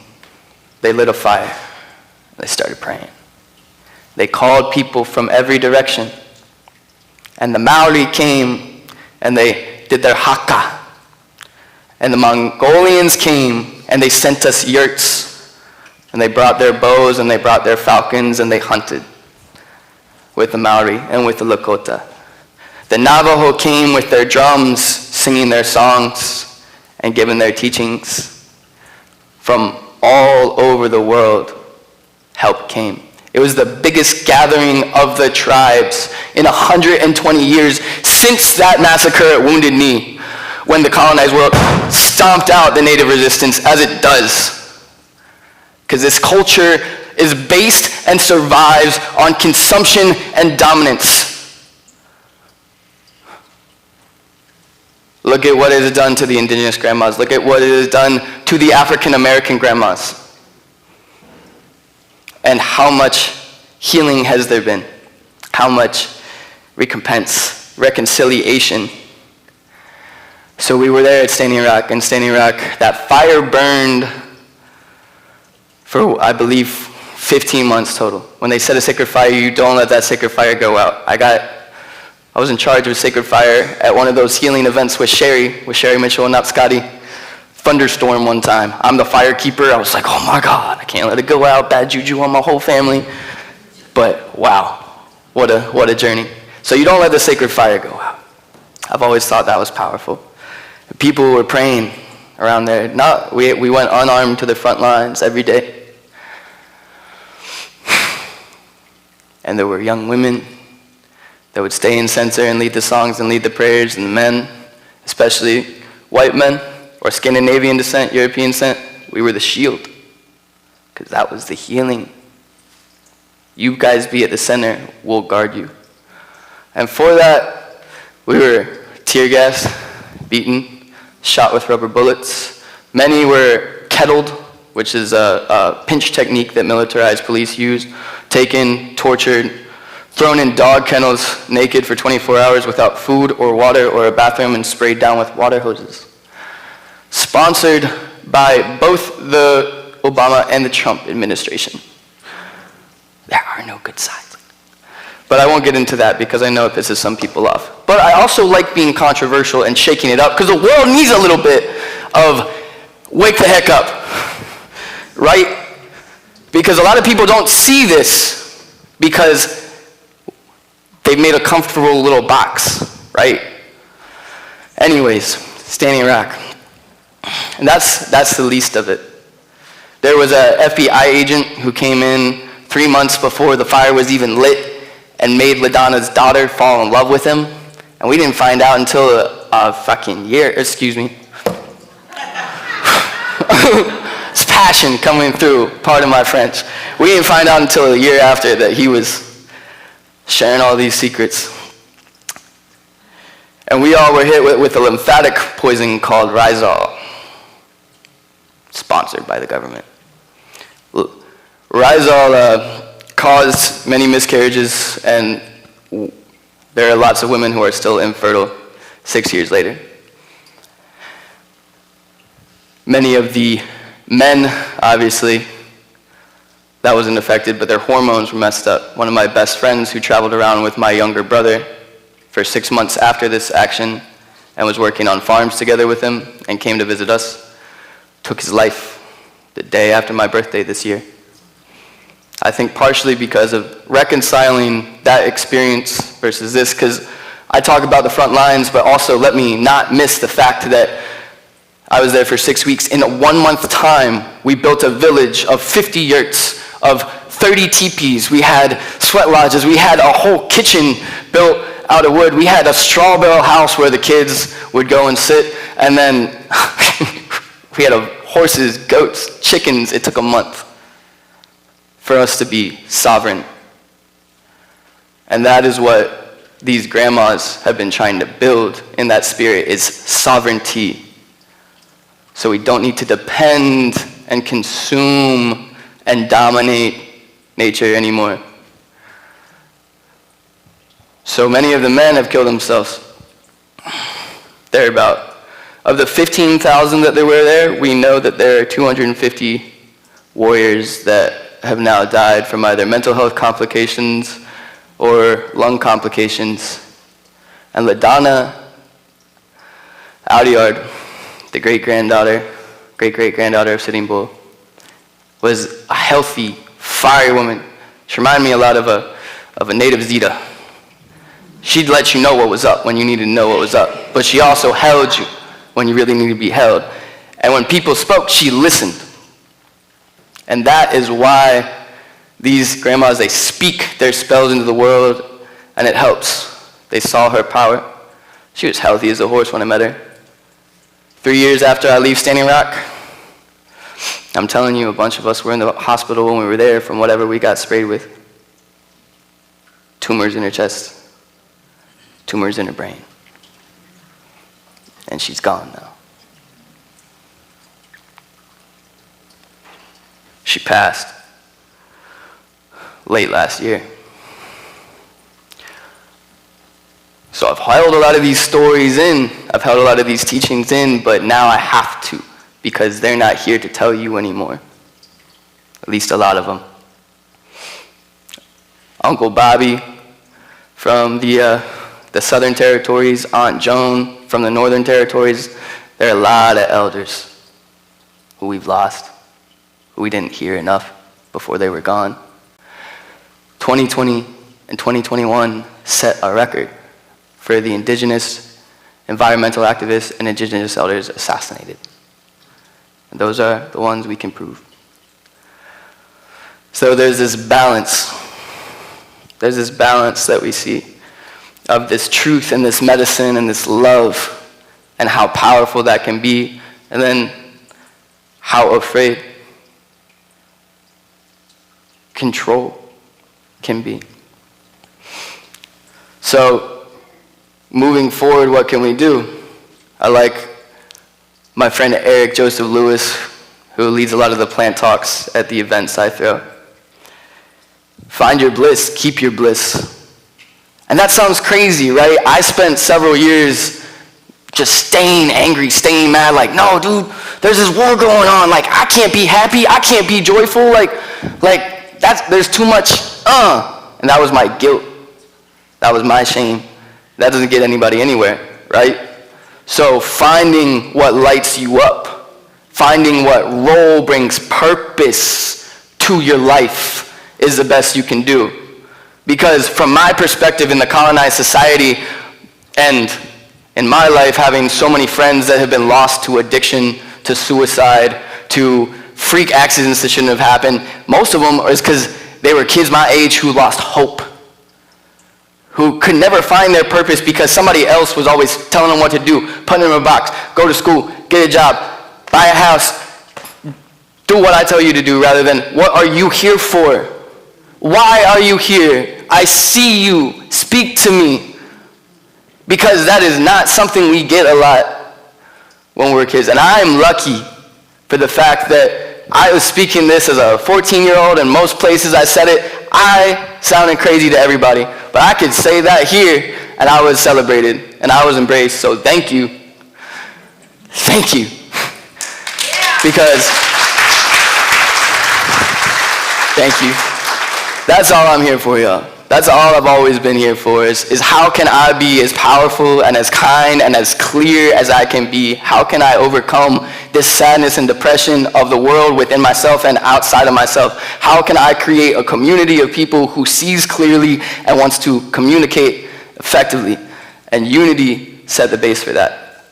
Speaker 6: they lit a fire. They started praying. They called people from every direction. And the Maori came and they did their haka. And the Mongolians came and they sent us yurts. And they brought their bows and they brought their falcons and they hunted with the Maori and with the Lakota. The Navajo came with their drums, singing their songs and giving their teachings. From all over the world, help came. It was the biggest gathering of the tribes in 120 years since that massacre at Wounded Knee, when the colonized world stomped out the native resistance as it does. Because this culture is based and survives on consumption and dominance. Look at what it has done to the indigenous grandmas. Look at what it has done to the African American grandmas. And how much healing has there been? How much recompense, reconciliation? So we were there at Standing Rock, and Standing Rock, that fire burned for, I believe, 15 months total. When they set a sacred fire, you don't let that sacred fire go out. I was in charge of a sacred fire at one of those healing events with Sherry Mitchell and Napskadi. Thunderstorm one time. I'm the fire keeper. I was like, oh my God, I can't let it go out. Bad juju on my whole family. But wow, what a journey. So you don't let the sacred fire go out. I've always thought that was powerful. People were praying around there. We went unarmed to the front lines every day. And there were young women that would stay in center and lead the songs and lead the prayers, and the men, especially white men or Scandinavian descent, European descent, we were the shield, because that was the healing. You guys be at the center, we'll guard you. And for that, we were tear gassed, beaten, shot with rubber bullets. Many were kettled, which is a pinch technique that militarized police use, taken, tortured, thrown in dog kennels naked for 24 hours without food or water or a bathroom, and sprayed down with water hoses. Sponsored by both the Obama and the Trump administration. There are no good sides. But I won't get into that because I know it pisses some people off. But I also like being controversial and shaking it up, because the world needs a little bit of wake the heck up, right? Because a lot of people don't see this because they've made a comfortable little box, right? Anyways, Standing Rock. And that's the least of it. There was a FBI agent who came in 3 months before the fire was even lit and made LaDonna's daughter fall in love with him. And we didn't find out until a fucking year, excuse me. It's passion coming through, pardon my French. We didn't find out until a year after that he was sharing all these secrets. And we all were hit with a lymphatic poison called Rysol, sponsored by the government. Rysol caused many miscarriages, and there are lots of women who are still infertile 6 years later. Many of the men, obviously, that wasn't affected, but their hormones were messed up. One of my best friends who traveled around with my younger brother for 6 months after this action and was working on farms together with him and came to visit us, took his life the day after my birthday this year. I think partially because of reconciling that experience versus this, because I talk about the front lines, but also let me not miss the fact that I was there for 6 weeks. In a 1 month time, we built a village of 50 yurts, of 30 teepees. We had sweat lodges. We had a whole kitchen built out of wood. We had a straw bale house where the kids would go and sit. And then we had horses, goats, chickens. It took a month for us to be sovereign. And that is what these grandmas have been trying to build in that spirit, is sovereignty. So we don't need to depend and consume and dominate nature anymore. So many of the men have killed themselves. Of the 15,000 that there were there, we know that there are 250 warriors that have now died from either mental health complications or lung complications. And LaDonna Aldiard, the great-great-granddaughter of Sitting Bull, was a healthy, fiery woman. She reminded me a lot of a native Zeta. She'd let you know what was up when you needed to know what was up, but she also held you when you really needed to be held. And when people spoke, she listened. And that is why these grandmas, they speak their spells into the world, and it helps. They saw her power. She was healthy as a horse when I met her. 3 years after I leave Standing Rock, I'm telling you, a bunch of us were in the hospital when we were there from whatever we got sprayed with. Tumors in her chest, tumors in her brain. And she's gone now. She passed late last year. So I've held a lot of these stories in, I've held a lot of these teachings in, but now I have to, because they're not here to tell you anymore. At least a lot of them. Uncle Bobby from the Southern Territories, Aunt Joan from the Northern Territories. There are a lot of elders who we've lost, who we didn't hear enough before they were gone. 2020 and 2021 set a record for the indigenous environmental activists and indigenous elders assassinated. And those are the ones we can prove. So there's this balance. There's this balance that we see of this truth and this medicine and this love and how powerful that can be, and then how afraid control can be. So moving forward, what can we do? I like my friend Eric Joseph Lewis, who leads a lot of the plant talks at the events I throw. Find your bliss, keep your bliss. And that sounds crazy, right? I spent several years just staying angry, staying mad, like, no, dude, there's this war going on, like, I can't be happy, I can't be joyful, like there's too much, And that was my guilt. That was my shame. That doesn't get anybody anywhere, right? So finding what lights you up, finding what role brings purpose to your life is the best you can do. Because from my perspective in the colonized society, and in my life having so many friends that have been lost to addiction, to suicide, to freak accidents that shouldn't have happened, most of them is because they were kids my age who lost hope, who could never find their purpose because somebody else was always telling them what to do, putting them in a box, go to school, get a job, buy a house, do what I tell you to do, rather than what are you here for? Why are you here? I see you. Speak to me. Because that is not something we get a lot when we're kids. And I'm lucky for the fact that I was speaking this as a 14-year-old, and most places I said it, I sounded crazy to everybody. But I could say that here, and I was celebrated, and I was embraced. So thank you. Thank you. Because, thank you. That's all I'm here for, y'all. That's all I've always been here for, is how can I be as powerful and as kind and as clear as I can be? How can I overcome this sadness and depression of the world within myself and outside of myself? How can I create a community of people who sees clearly and wants to communicate effectively? And unity set the base for that.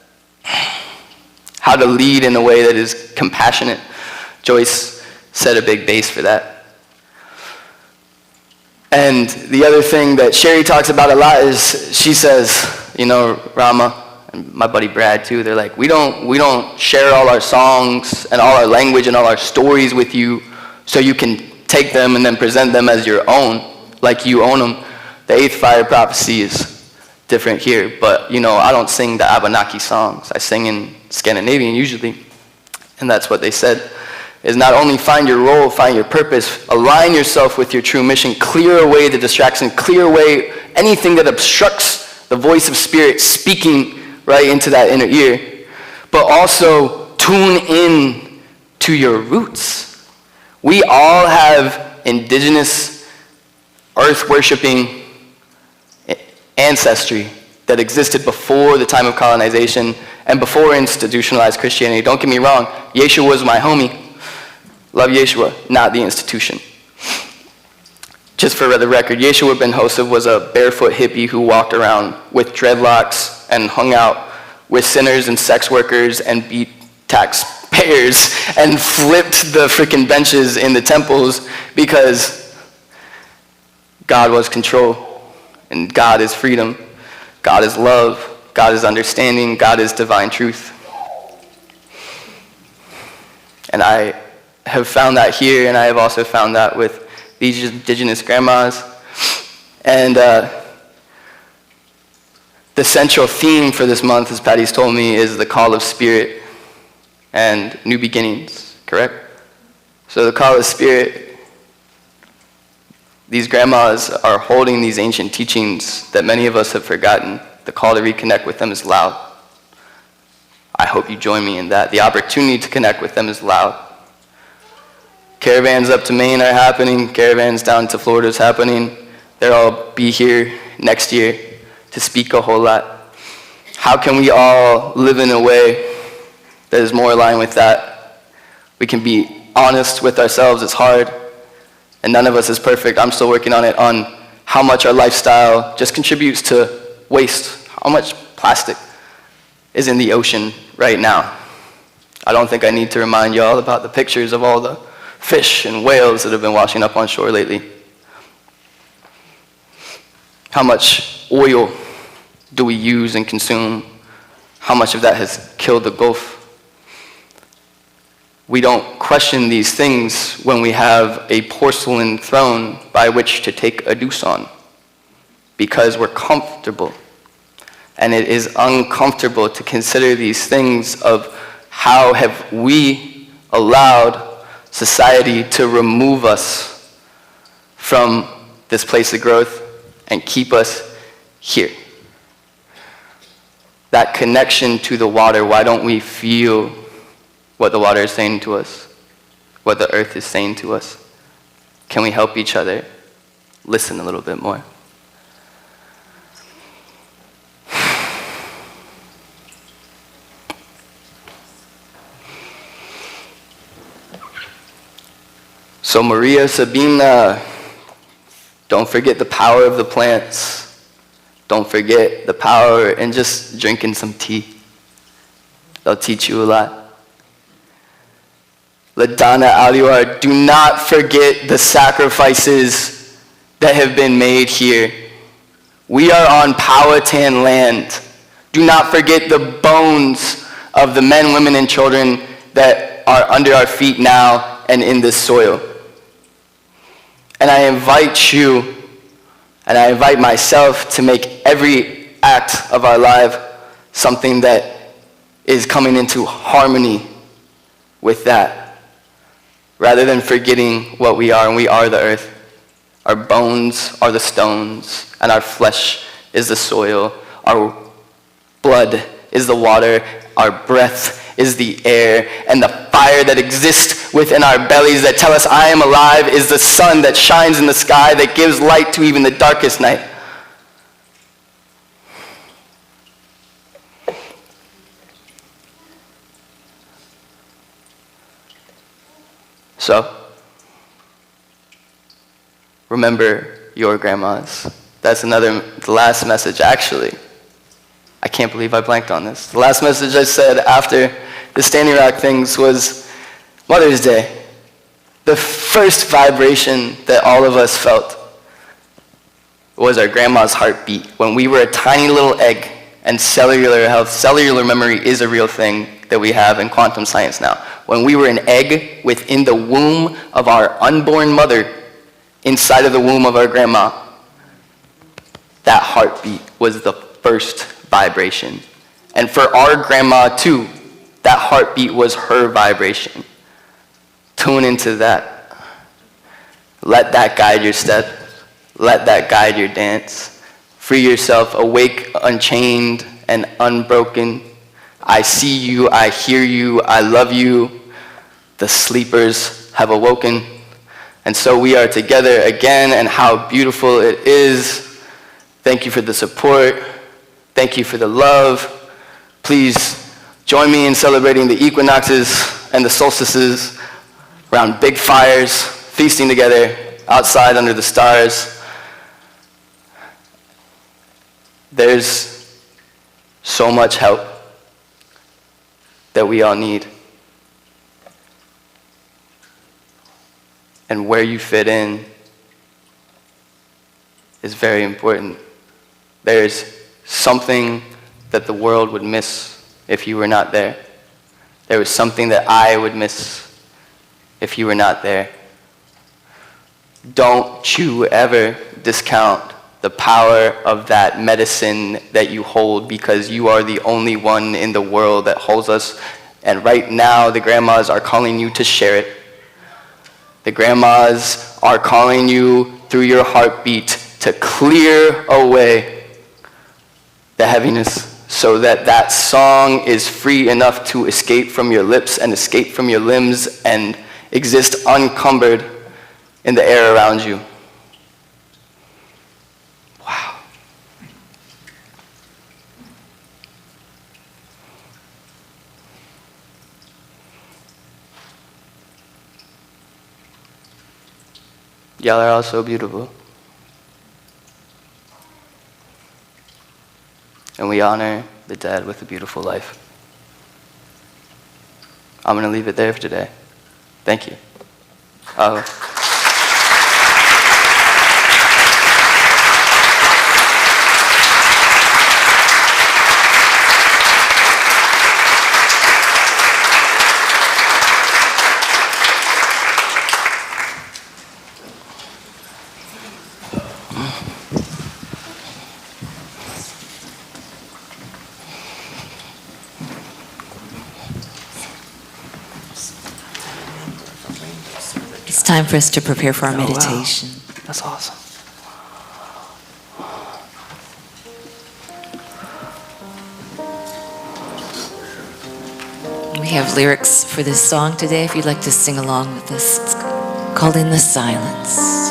Speaker 6: how to lead in a way that is compassionate. Joyce set a big base for that. And the other thing that Sherry talks about a lot is, she says, you know, Rama, and my buddy Brad too, they're like, we don't share all our songs and all our language and all our stories with you so you can take them and then present them as your own, like you own them. The eighth fire prophecy is different here, but you know, I don't sing the Abenaki songs. I sing in Scandinavian usually, and that's what they said, is not only find your role, find your purpose, align yourself with your true mission, clear away the distraction, clear away anything that obstructs the voice of Spirit speaking right into that inner ear, but also tune in to your roots. We all have indigenous, earth-worshiping ancestry that existed before the time of colonization and before institutionalized Christianity. Don't get me wrong, Yeshua was my homie. Love Yeshua, not the institution. Just for the record, Yeshua ben Hosef was a barefoot hippie who walked around with dreadlocks and hung out with sinners and sex workers and beat taxpayers and flipped the freaking benches in the temples because God was control, and God is freedom, God is love, God is understanding, God is divine truth. And I have found that here, and I have also found that with these indigenous grandmas. And the central theme for this month, as Patty's told me, is the call of Spirit and new beginnings, correct? So the call of Spirit, these grandmas are holding these ancient teachings that many of us have forgotten. The call to reconnect with them is loud. I hope you join me in that. The opportunity to connect with them is loud. Caravans up to Maine are happening. Caravans down to Florida is happening. They'll all be here next year to speak a whole lot. How can we all live in a way that is more aligned with that? We can be honest with ourselves. It's hard, and none of us is perfect. I'm still working on it, on how much our lifestyle just contributes to waste. How much plastic is in the ocean right now? I don't think I need to remind y'all about the pictures of all the fish and whales that have been washing up on shore lately. How much oil do we use and consume? How much of that has killed the Gulf? We don't question these things when we have a porcelain throne by which to take a deuce on, because we're comfortable. And it is uncomfortable to consider these things of how have we allowed society to remove us from this place of growth and keep us here. That connection to the water, why don't we feel what the water is saying to us, what the earth is saying to us? Can we help each other listen a little bit more? So Maria, Sabina, don't forget the power of the plants. Don't forget the power in just drinking some tea. They'll teach you a lot. Ladana Aliwar, do not forget the sacrifices that have been made here. We are on Powhatan land. Do not forget the bones of the men, women, and children that are under our feet now and in this soil. And I invite you, and I invite myself to make every act of our life something that is coming into harmony with that, rather than forgetting what we are, and we are the earth. Our bones are the stones, and our flesh is the soil. Our blood is the water, our breath is the air, and the fire that exists within our bellies that tell us I am alive is the sun that shines in the sky that gives light to even the darkest night. So, remember your grandmas. That's the last message, actually. I can't believe I blanked on this. The last message I said after the Standing Rock things was Mother's Day. The first vibration that all of us felt was our grandma's heartbeat when we were a tiny little egg, and cellular health, cellular memory is a real thing that we have in quantum science now. When we were an egg within the womb of our unborn mother, inside of the womb of our grandma, that heartbeat was the first vibration. And for our grandma too, that heartbeat was her vibration. Tune into that. Let that guide your steps. Let that guide your dance. Free yourself, awake, unchained, and unbroken. I see you, I hear you, I love you. The sleepers have awoken. And so we are together again, and how beautiful it is. Thank you for the support. Thank you for the love. Please join me in celebrating the equinoxes and the solstices around big fires, feasting together outside under the stars. There's so much help that we all need. And where you fit in is very important. There's something that the world would miss if you were not there. There was something that I would miss if you were not there. Don't you ever discount the power of that medicine that you hold, because you are the only one in the world that holds us. And right now, the grandmas are calling you to share it. The grandmas are calling you through your heartbeat to clear away the heaviness so that that song is free enough to escape from your lips and escape from your limbs and exist unencumbered in the air around you. Wow. Y'all are all so beautiful. And we honor the dead with a beautiful life. I'm going to leave it there for today. Thank you.
Speaker 1: It's time for us to prepare for our meditation.
Speaker 6: Wow. That's awesome.
Speaker 1: We have lyrics for this song today if you'd like to sing along with us. It's called In the Silence.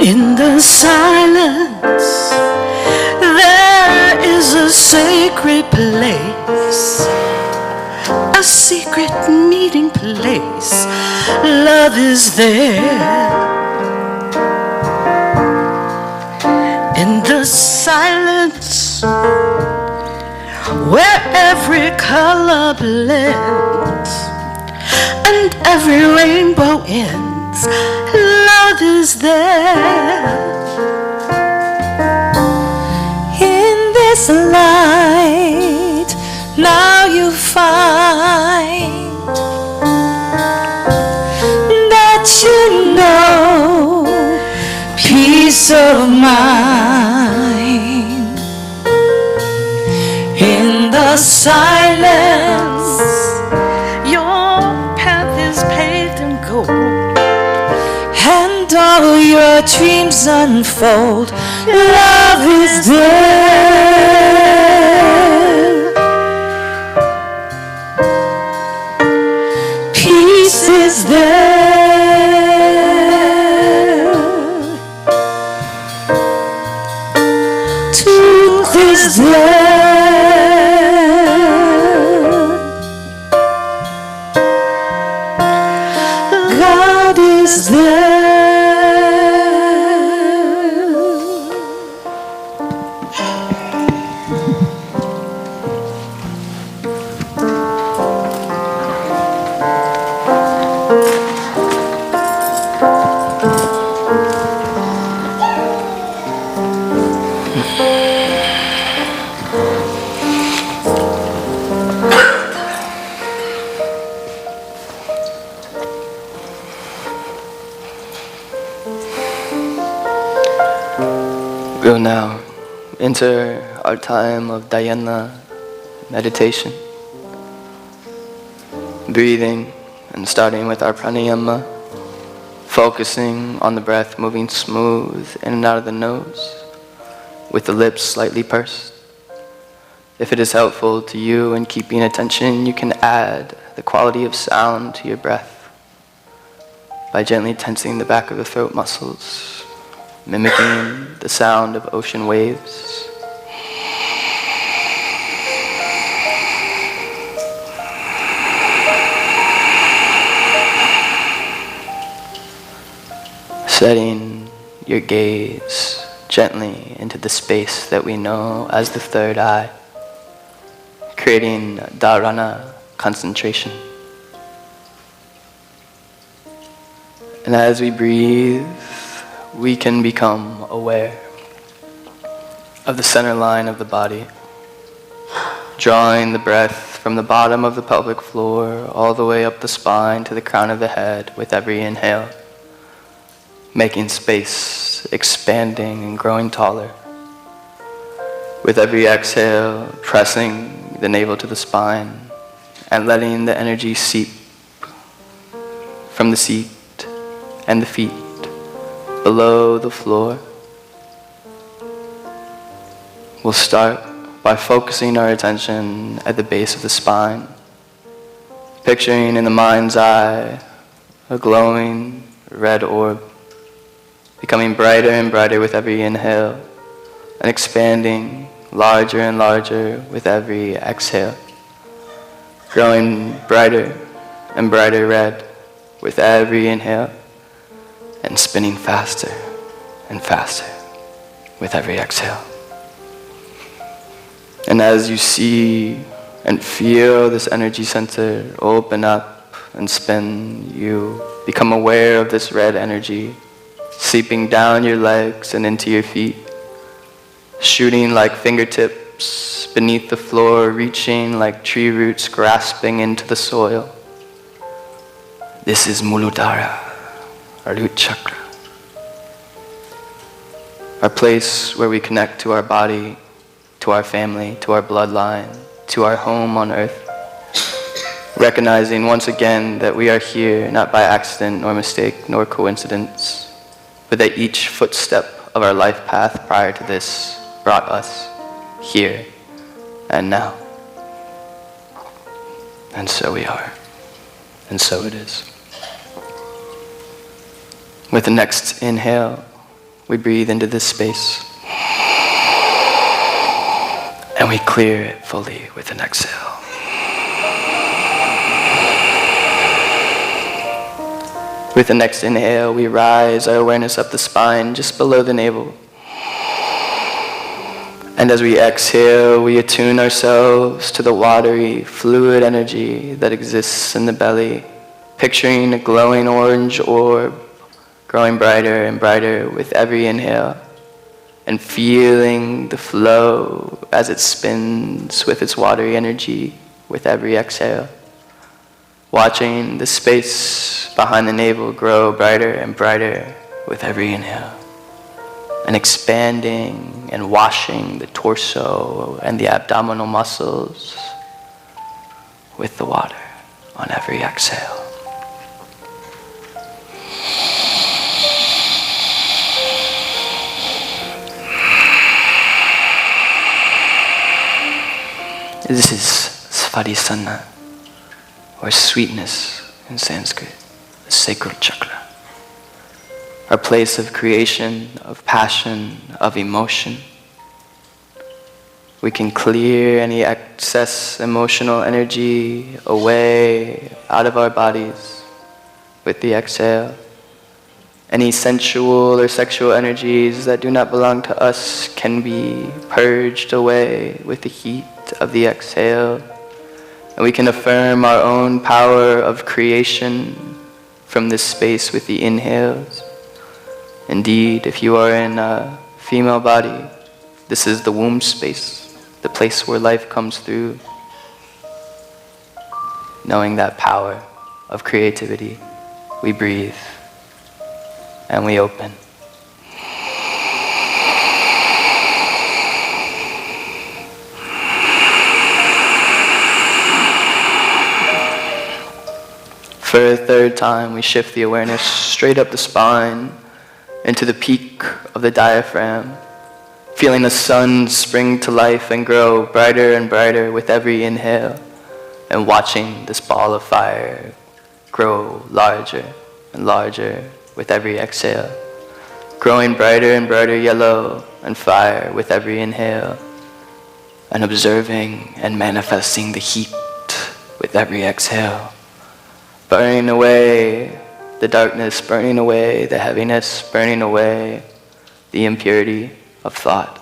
Speaker 4: In the silence, there is a sacred place, a secret meeting place. Love is there. In the silence, where every color blends and every rainbow ends, love is there.
Speaker 1: In this light, now you find that you know peace of mind. In the silence,
Speaker 4: Your path is paved in gold,
Speaker 1: and all your dreams unfold. Love is there. Peace is there. Truth is there.
Speaker 6: We'll now enter our time of dhyana meditation. Breathing and starting with our pranayama, focusing on the breath moving smooth in and out of the nose, with the lips slightly pursed. If it is helpful to you in keeping attention, you can add the quality of sound to your breath by gently tensing the back of the throat muscles, mimicking the sound of ocean waves. Setting your gaze gently into the space that we know as the third eye, creating dharana, concentration. And as we breathe, we can become aware of the center line of the body, drawing the breath from the bottom of the pelvic floor all the way up the spine to the crown of the head with every inhale, making space, expanding and growing taller. With every exhale, pressing the navel to the spine and letting the energy seep from the seat and the feet below the floor. We'll start by focusing our attention at the base of the spine, picturing in the mind's eye a glowing red orb, becoming brighter and brighter with every inhale and expanding larger and larger with every exhale, growing brighter and brighter red with every inhale and spinning faster and faster with every exhale. And as you see and feel this energy center open up and spin, you become aware of this red energy seeping down your legs and into your feet, shooting like fingertips beneath the floor, reaching like tree roots grasping into the soil. This is Muladhara, our root chakra, our place where we connect to our body, to our family, to our bloodline, to our home on earth, recognizing once again that we are here not by accident nor mistake nor coincidence, but that each footstep of our life path prior to this brought us here and now. And so we are, and so it is. With the next inhale, we breathe into this space, and we clear it fully with an exhale. With the next inhale, we rise our awareness up the spine, just below the navel. And as we exhale, we attune ourselves to the watery, fluid energy that exists in the belly, picturing a glowing orange orb, growing brighter and brighter with every inhale, and feeling the flow as it spins with its watery energy with every exhale. Watching the space behind the navel grow brighter and brighter with every inhale, and expanding and washing the torso and the abdominal muscles with the water on every exhale. This is Svadhisthana, or sweetness in Sanskrit, the sacral chakra, our place of creation, of passion, of emotion. We can clear any excess emotional energy away out of our bodies with the exhale. Any sensual or sexual energies that do not belong to us can be purged away with the heat of the exhale. And we can affirm our own power of creation from this space with the inhales. Indeed, if you are in a female body, this is the womb space, the place where life comes through. Knowing that power of creativity, we breathe and we open. For a third time, we shift the awareness straight up the spine into the peak of the diaphragm, feeling the sun spring to life and grow brighter and brighter with every inhale, and watching this ball of fire grow larger and larger with every exhale, growing brighter and brighter yellow and fire with every inhale, and observing and manifesting the heat with every exhale, burning away the darkness, burning away the heaviness, burning away the impurity of thought.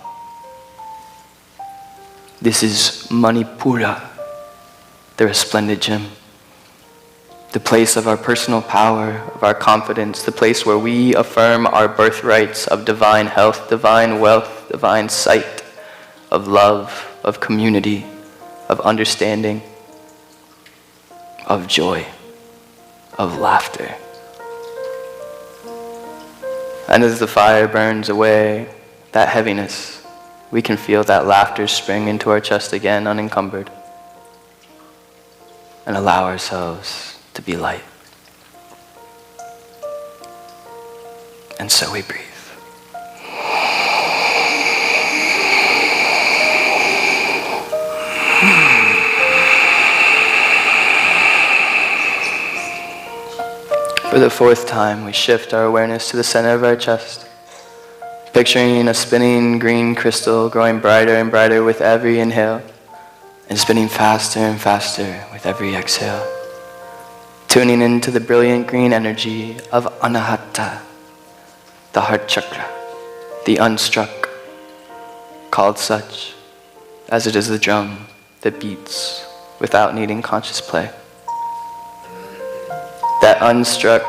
Speaker 6: This is Manipura, the resplendent gem, the place of our personal power, of our confidence, the place where we affirm our birthrights of divine health, divine wealth, divine sight, of love, of community, of understanding, of joy, of laughter. And as the fire burns away that heaviness, we can feel that laughter spring into our chest again unencumbered, and allow ourselves to be light. And so we breathe. For the fourth time, we shift our awareness to the center of our chest, picturing a spinning green crystal growing brighter and brighter with every inhale, and spinning faster and faster with every exhale, tuning into the brilliant green energy of Anahata, the heart chakra, the unstruck, called such as it is the drum that beats without needing conscious play. That unstruck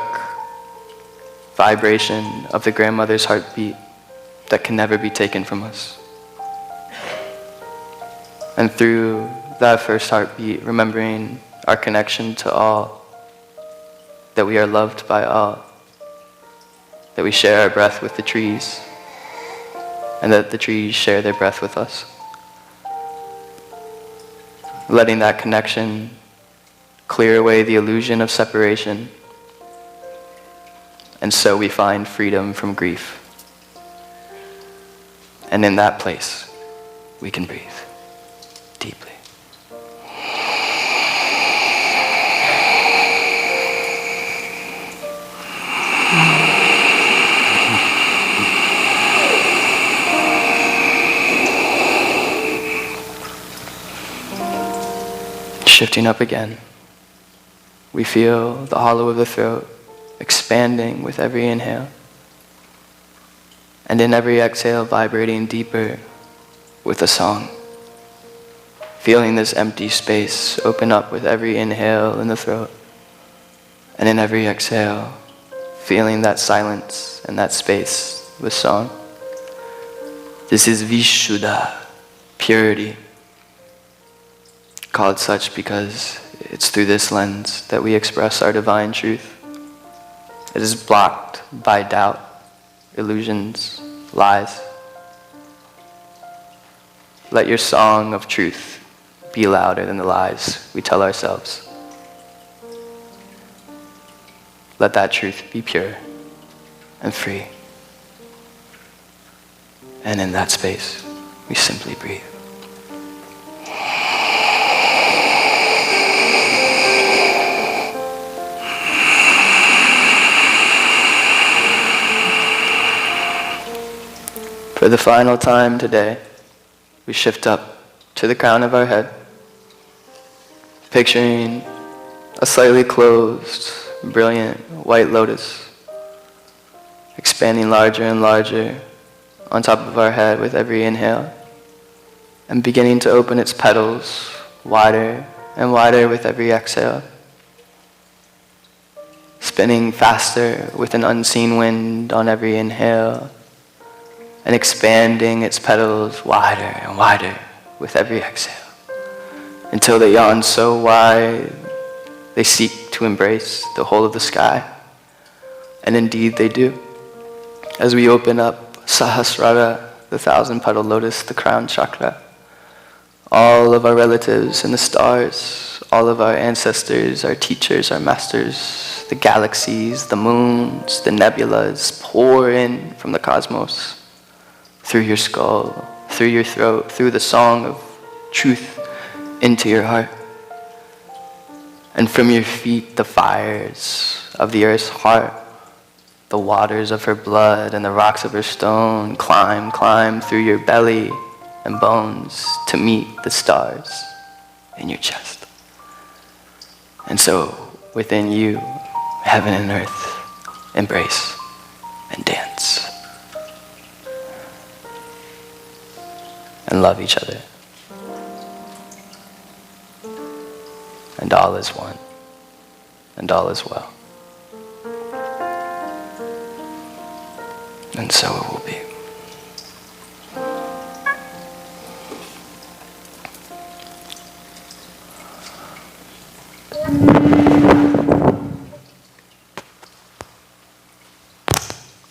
Speaker 6: vibration of the grandmother's heartbeat that can never be taken from us. And through that first heartbeat, remembering our connection to all, that we are loved by all, that we share our breath with the trees, and that the trees share their breath with us. Letting that connection clear away the illusion of separation, and so we find freedom from grief. And in that place, we can breathe deeply. Shifting up again, we feel the hollow of the throat expanding with every inhale, and in every exhale vibrating deeper with a song. Feeling this empty space open up with every inhale in the throat, and in every exhale feeling that silence and that space with song. This is Vishuddha, purity, called such because it's through this lens that we express our divine truth. It is blocked by doubt, illusions, lies. Let your song of truth be louder than the lies we tell ourselves. Let that truth be pure and free. And in that space, we simply breathe. For the final time today, we shift up to the crown of our head, picturing a slightly closed, brilliant white lotus, expanding larger and larger on top of our head with every inhale, and beginning to open its petals wider and wider with every exhale, spinning faster with an unseen wind on every inhale, and expanding its petals wider and wider with every exhale, until they yawn so wide they seek to embrace the whole of the sky. And indeed they do. As we open up Sahasrara, the 1,000-petal lotus, the crown chakra, all of our relatives in the stars, all of our ancestors, our teachers, our masters, the galaxies, the moons, the nebulas pour in from the cosmos through your skull, through your throat, through the song of truth into your heart. And from your feet, the fires of the earth's heart, the waters of her blood and the rocks of her stone climb through your belly and bones to meet the stars in your chest. And so within you, heaven and earth embrace and dance and love each other. And all is one, and all is well. And so it will be.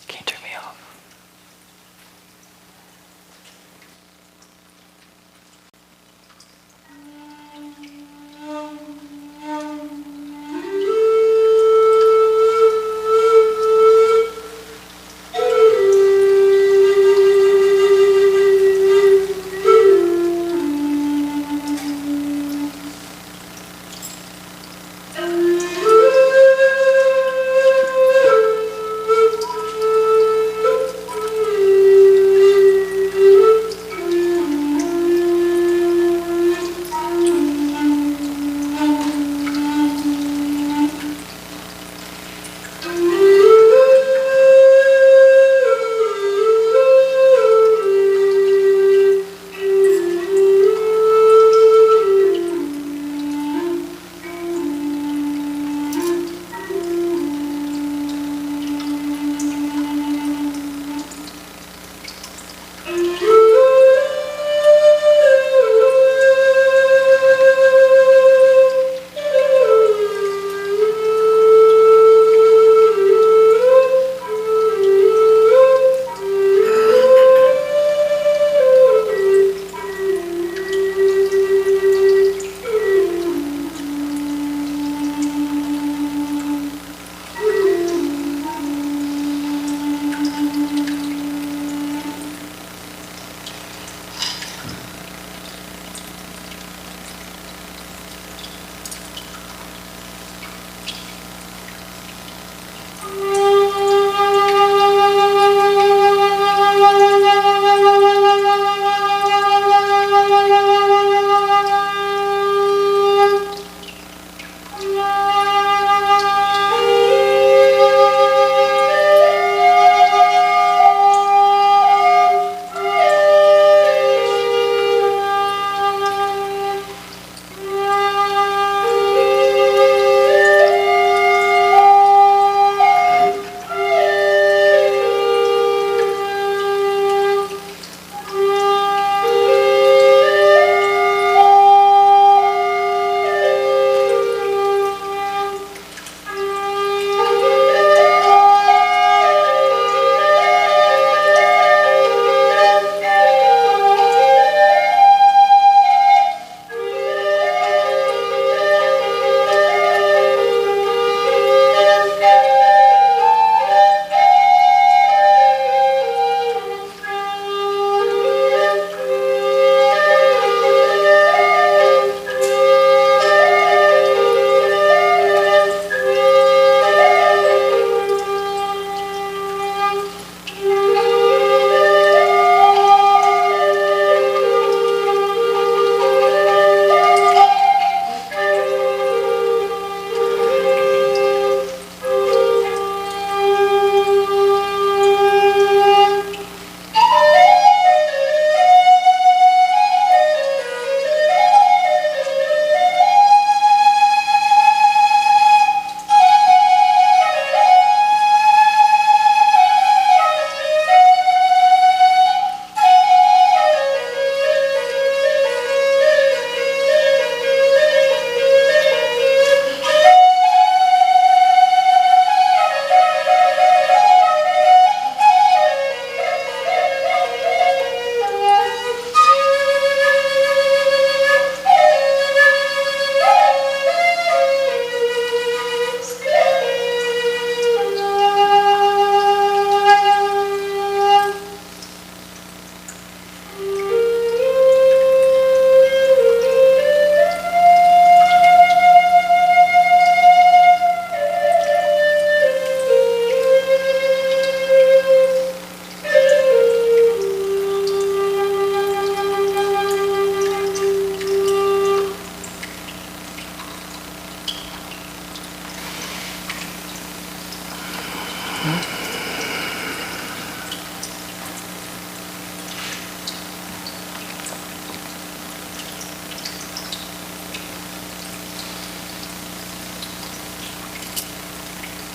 Speaker 6: Can't turn me off.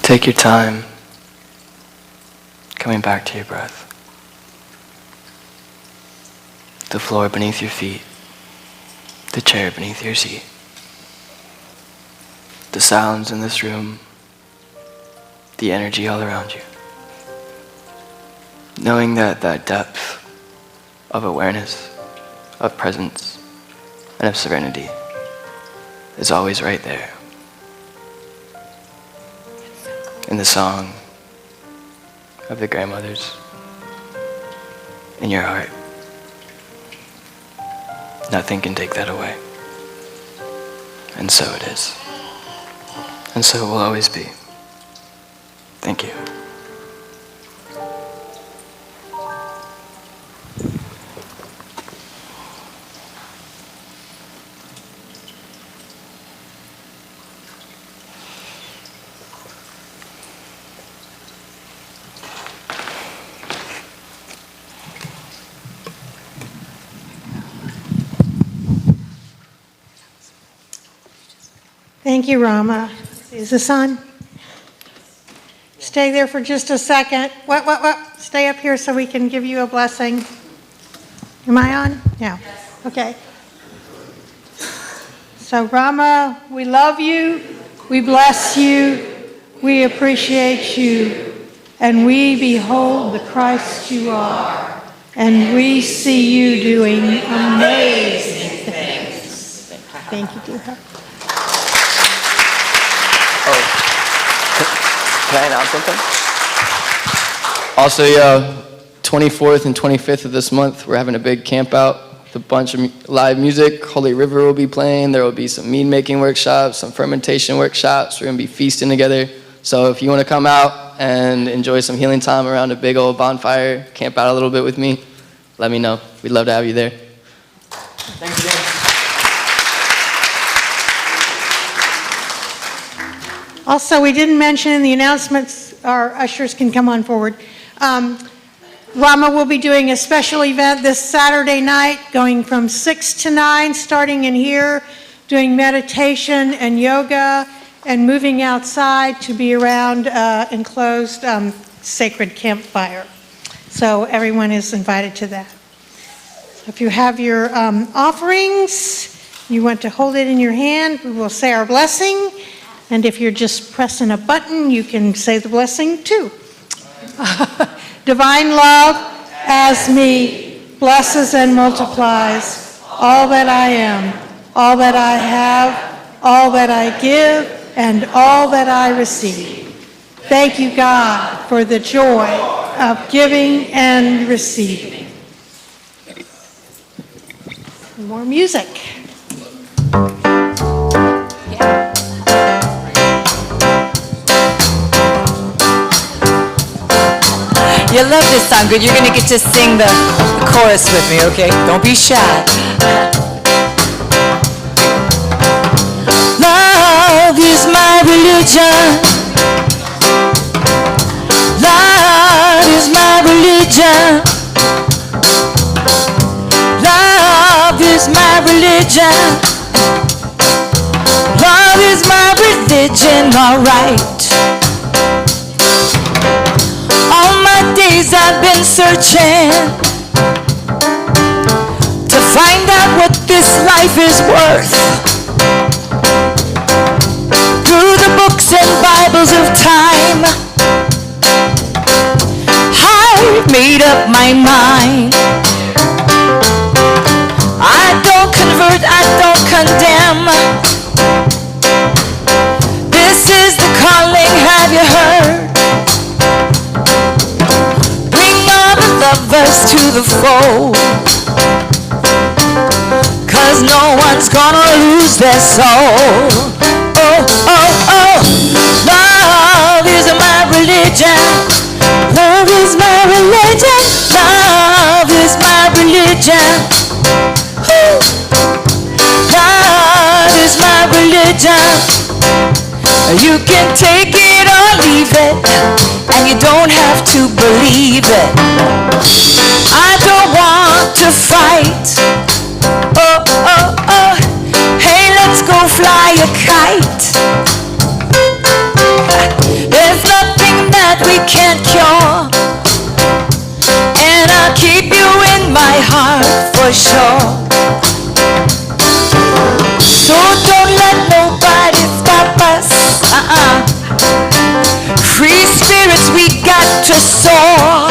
Speaker 6: Take your time coming back to your breath. The floor beneath your feet, the chair beneath your seat, the sounds in this room, the energy all around you. Knowing that depth of awareness, of presence, and of serenity is always right there. In the song of the grandmothers, in your heart. Nothing can take that away. And so it is. And so it will always be. Thank you.
Speaker 4: Thank you, Rama. Is this on? Stay there for just a second. What? Stay up here so we can give you a blessing. Am I on? Yeah. Okay. So, Rama, we love you, we bless you, we appreciate you, and we behold the Christ you are, and we see you doing amazing things. Thank you, dear.
Speaker 6: Can I announce something? Also, 24th and 25th of this month, we're having a big camp out with a bunch of live music. Holy River will be playing. There will be some mead making workshops, some fermentation workshops. We're going to be feasting together. So if you want to come out and enjoy some healing time around a big old bonfire, camp out a little bit with me, let me know. We'd love to have you there. Thanks again.
Speaker 4: Also, we didn't mention in the announcements, our ushers can come on forward. Rama will be doing a special event this Saturday night, going from 6 to 9, starting in here, doing meditation and yoga, and moving outside to be around enclosed sacred campfire. So everyone is invited to that. If you have your offerings, you want to hold it in your hand, we will say our blessing. And if you're just pressing a button, you can say the blessing too. Divine love as me blesses and multiplies all that I am, all that I have, all that I give, and all that I receive. Thank you, God, for the joy of giving and receiving. More music.
Speaker 1: You love this song. Good. You're going to get to sing the chorus with me, okay? Don't be shy. Love is my religion. Love is my religion. Love is my religion. Love is my religion, all right. Days I've been searching to find out what this life is worth. Through the books and Bibles of time, I've made up my mind. I don't convert, I don't condemn. This is the calling, have you heard? Lovers to the fold, 'cause no one's gonna lose their soul. Oh, oh, oh, love is my religion. Love is my religion. Love is my religion. Ooh. Love is my religion. You can take it or leave it, and you don't have to believe it. I don't want to fight. Oh, oh, oh. Hey, let's go fly a kite. If we can't cure, and I'll keep you in my heart for sure. So don't let nobody stop us. Free spirits, we got to soar.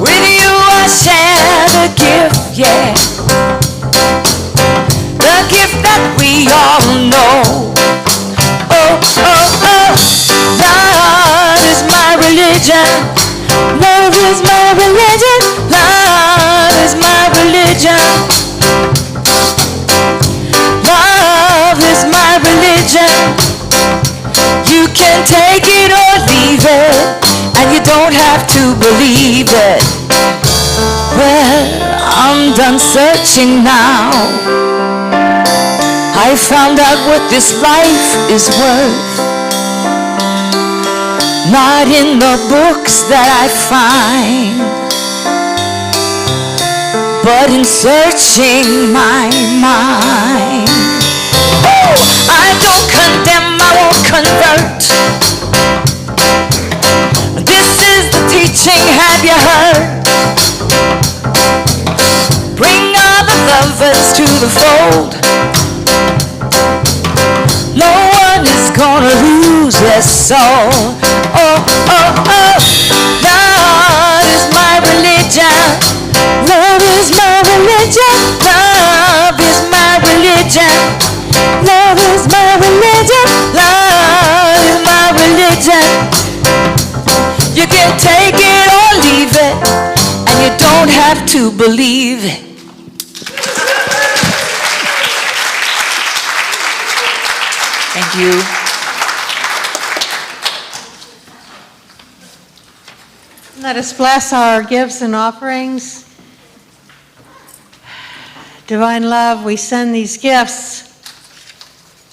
Speaker 1: With you I share the gift, yeah, the gift that we all know. Oh, oh, oh, love is my religion. Love is my religion. Love is my religion. Love is my religion. You can take it or leave it, and you don't have to believe it. Well, I'm done searching now. I found out what this life is worth. Not in the books that I find, but in searching my mind. Oh, I don't condemn, I won't convert. This is the teaching, have you heard? Bring all the lovers to the fold. No one is gonna lose their soul. Oh, oh, oh, love is my religion. Love is my religion. Love is my religion. Love is my religion. Love is my religion. You can take it or leave it, and you don't have to believe it. Thank you.
Speaker 4: Let us bless our gifts and offerings. Divine love, we send these gifts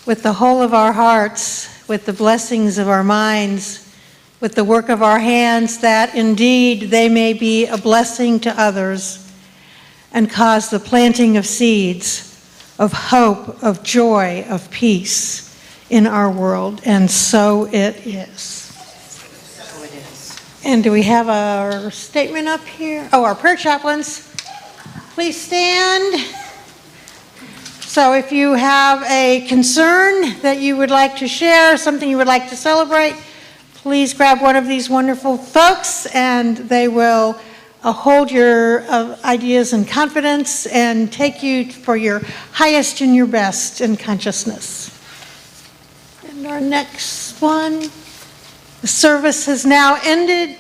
Speaker 4: with the whole of our hearts, with the blessings of our minds, with the work of our hands, that indeed they may be a blessing to others and cause the planting of seeds of hope, of joy, of peace in our world, and so it is. And do we have our statement up here? Oh, our prayer chaplains, please stand. So if you have a concern that you would like to share, something you would like to celebrate, please grab one of these wonderful folks, and they will hold your ideas in confidence and take you for your highest and your best in consciousness. And our next one, the service has now ended,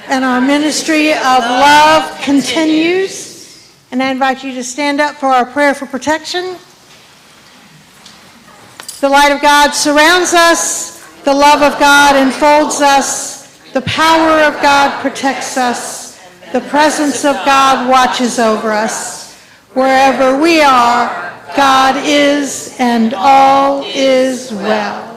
Speaker 4: and our ministry of love continues. And I invite you to stand up for our prayer for protection. The light of God surrounds us. The love of God enfolds us. The power of God protects us. The presence of God watches over us. Wherever we are, God is, and all is well.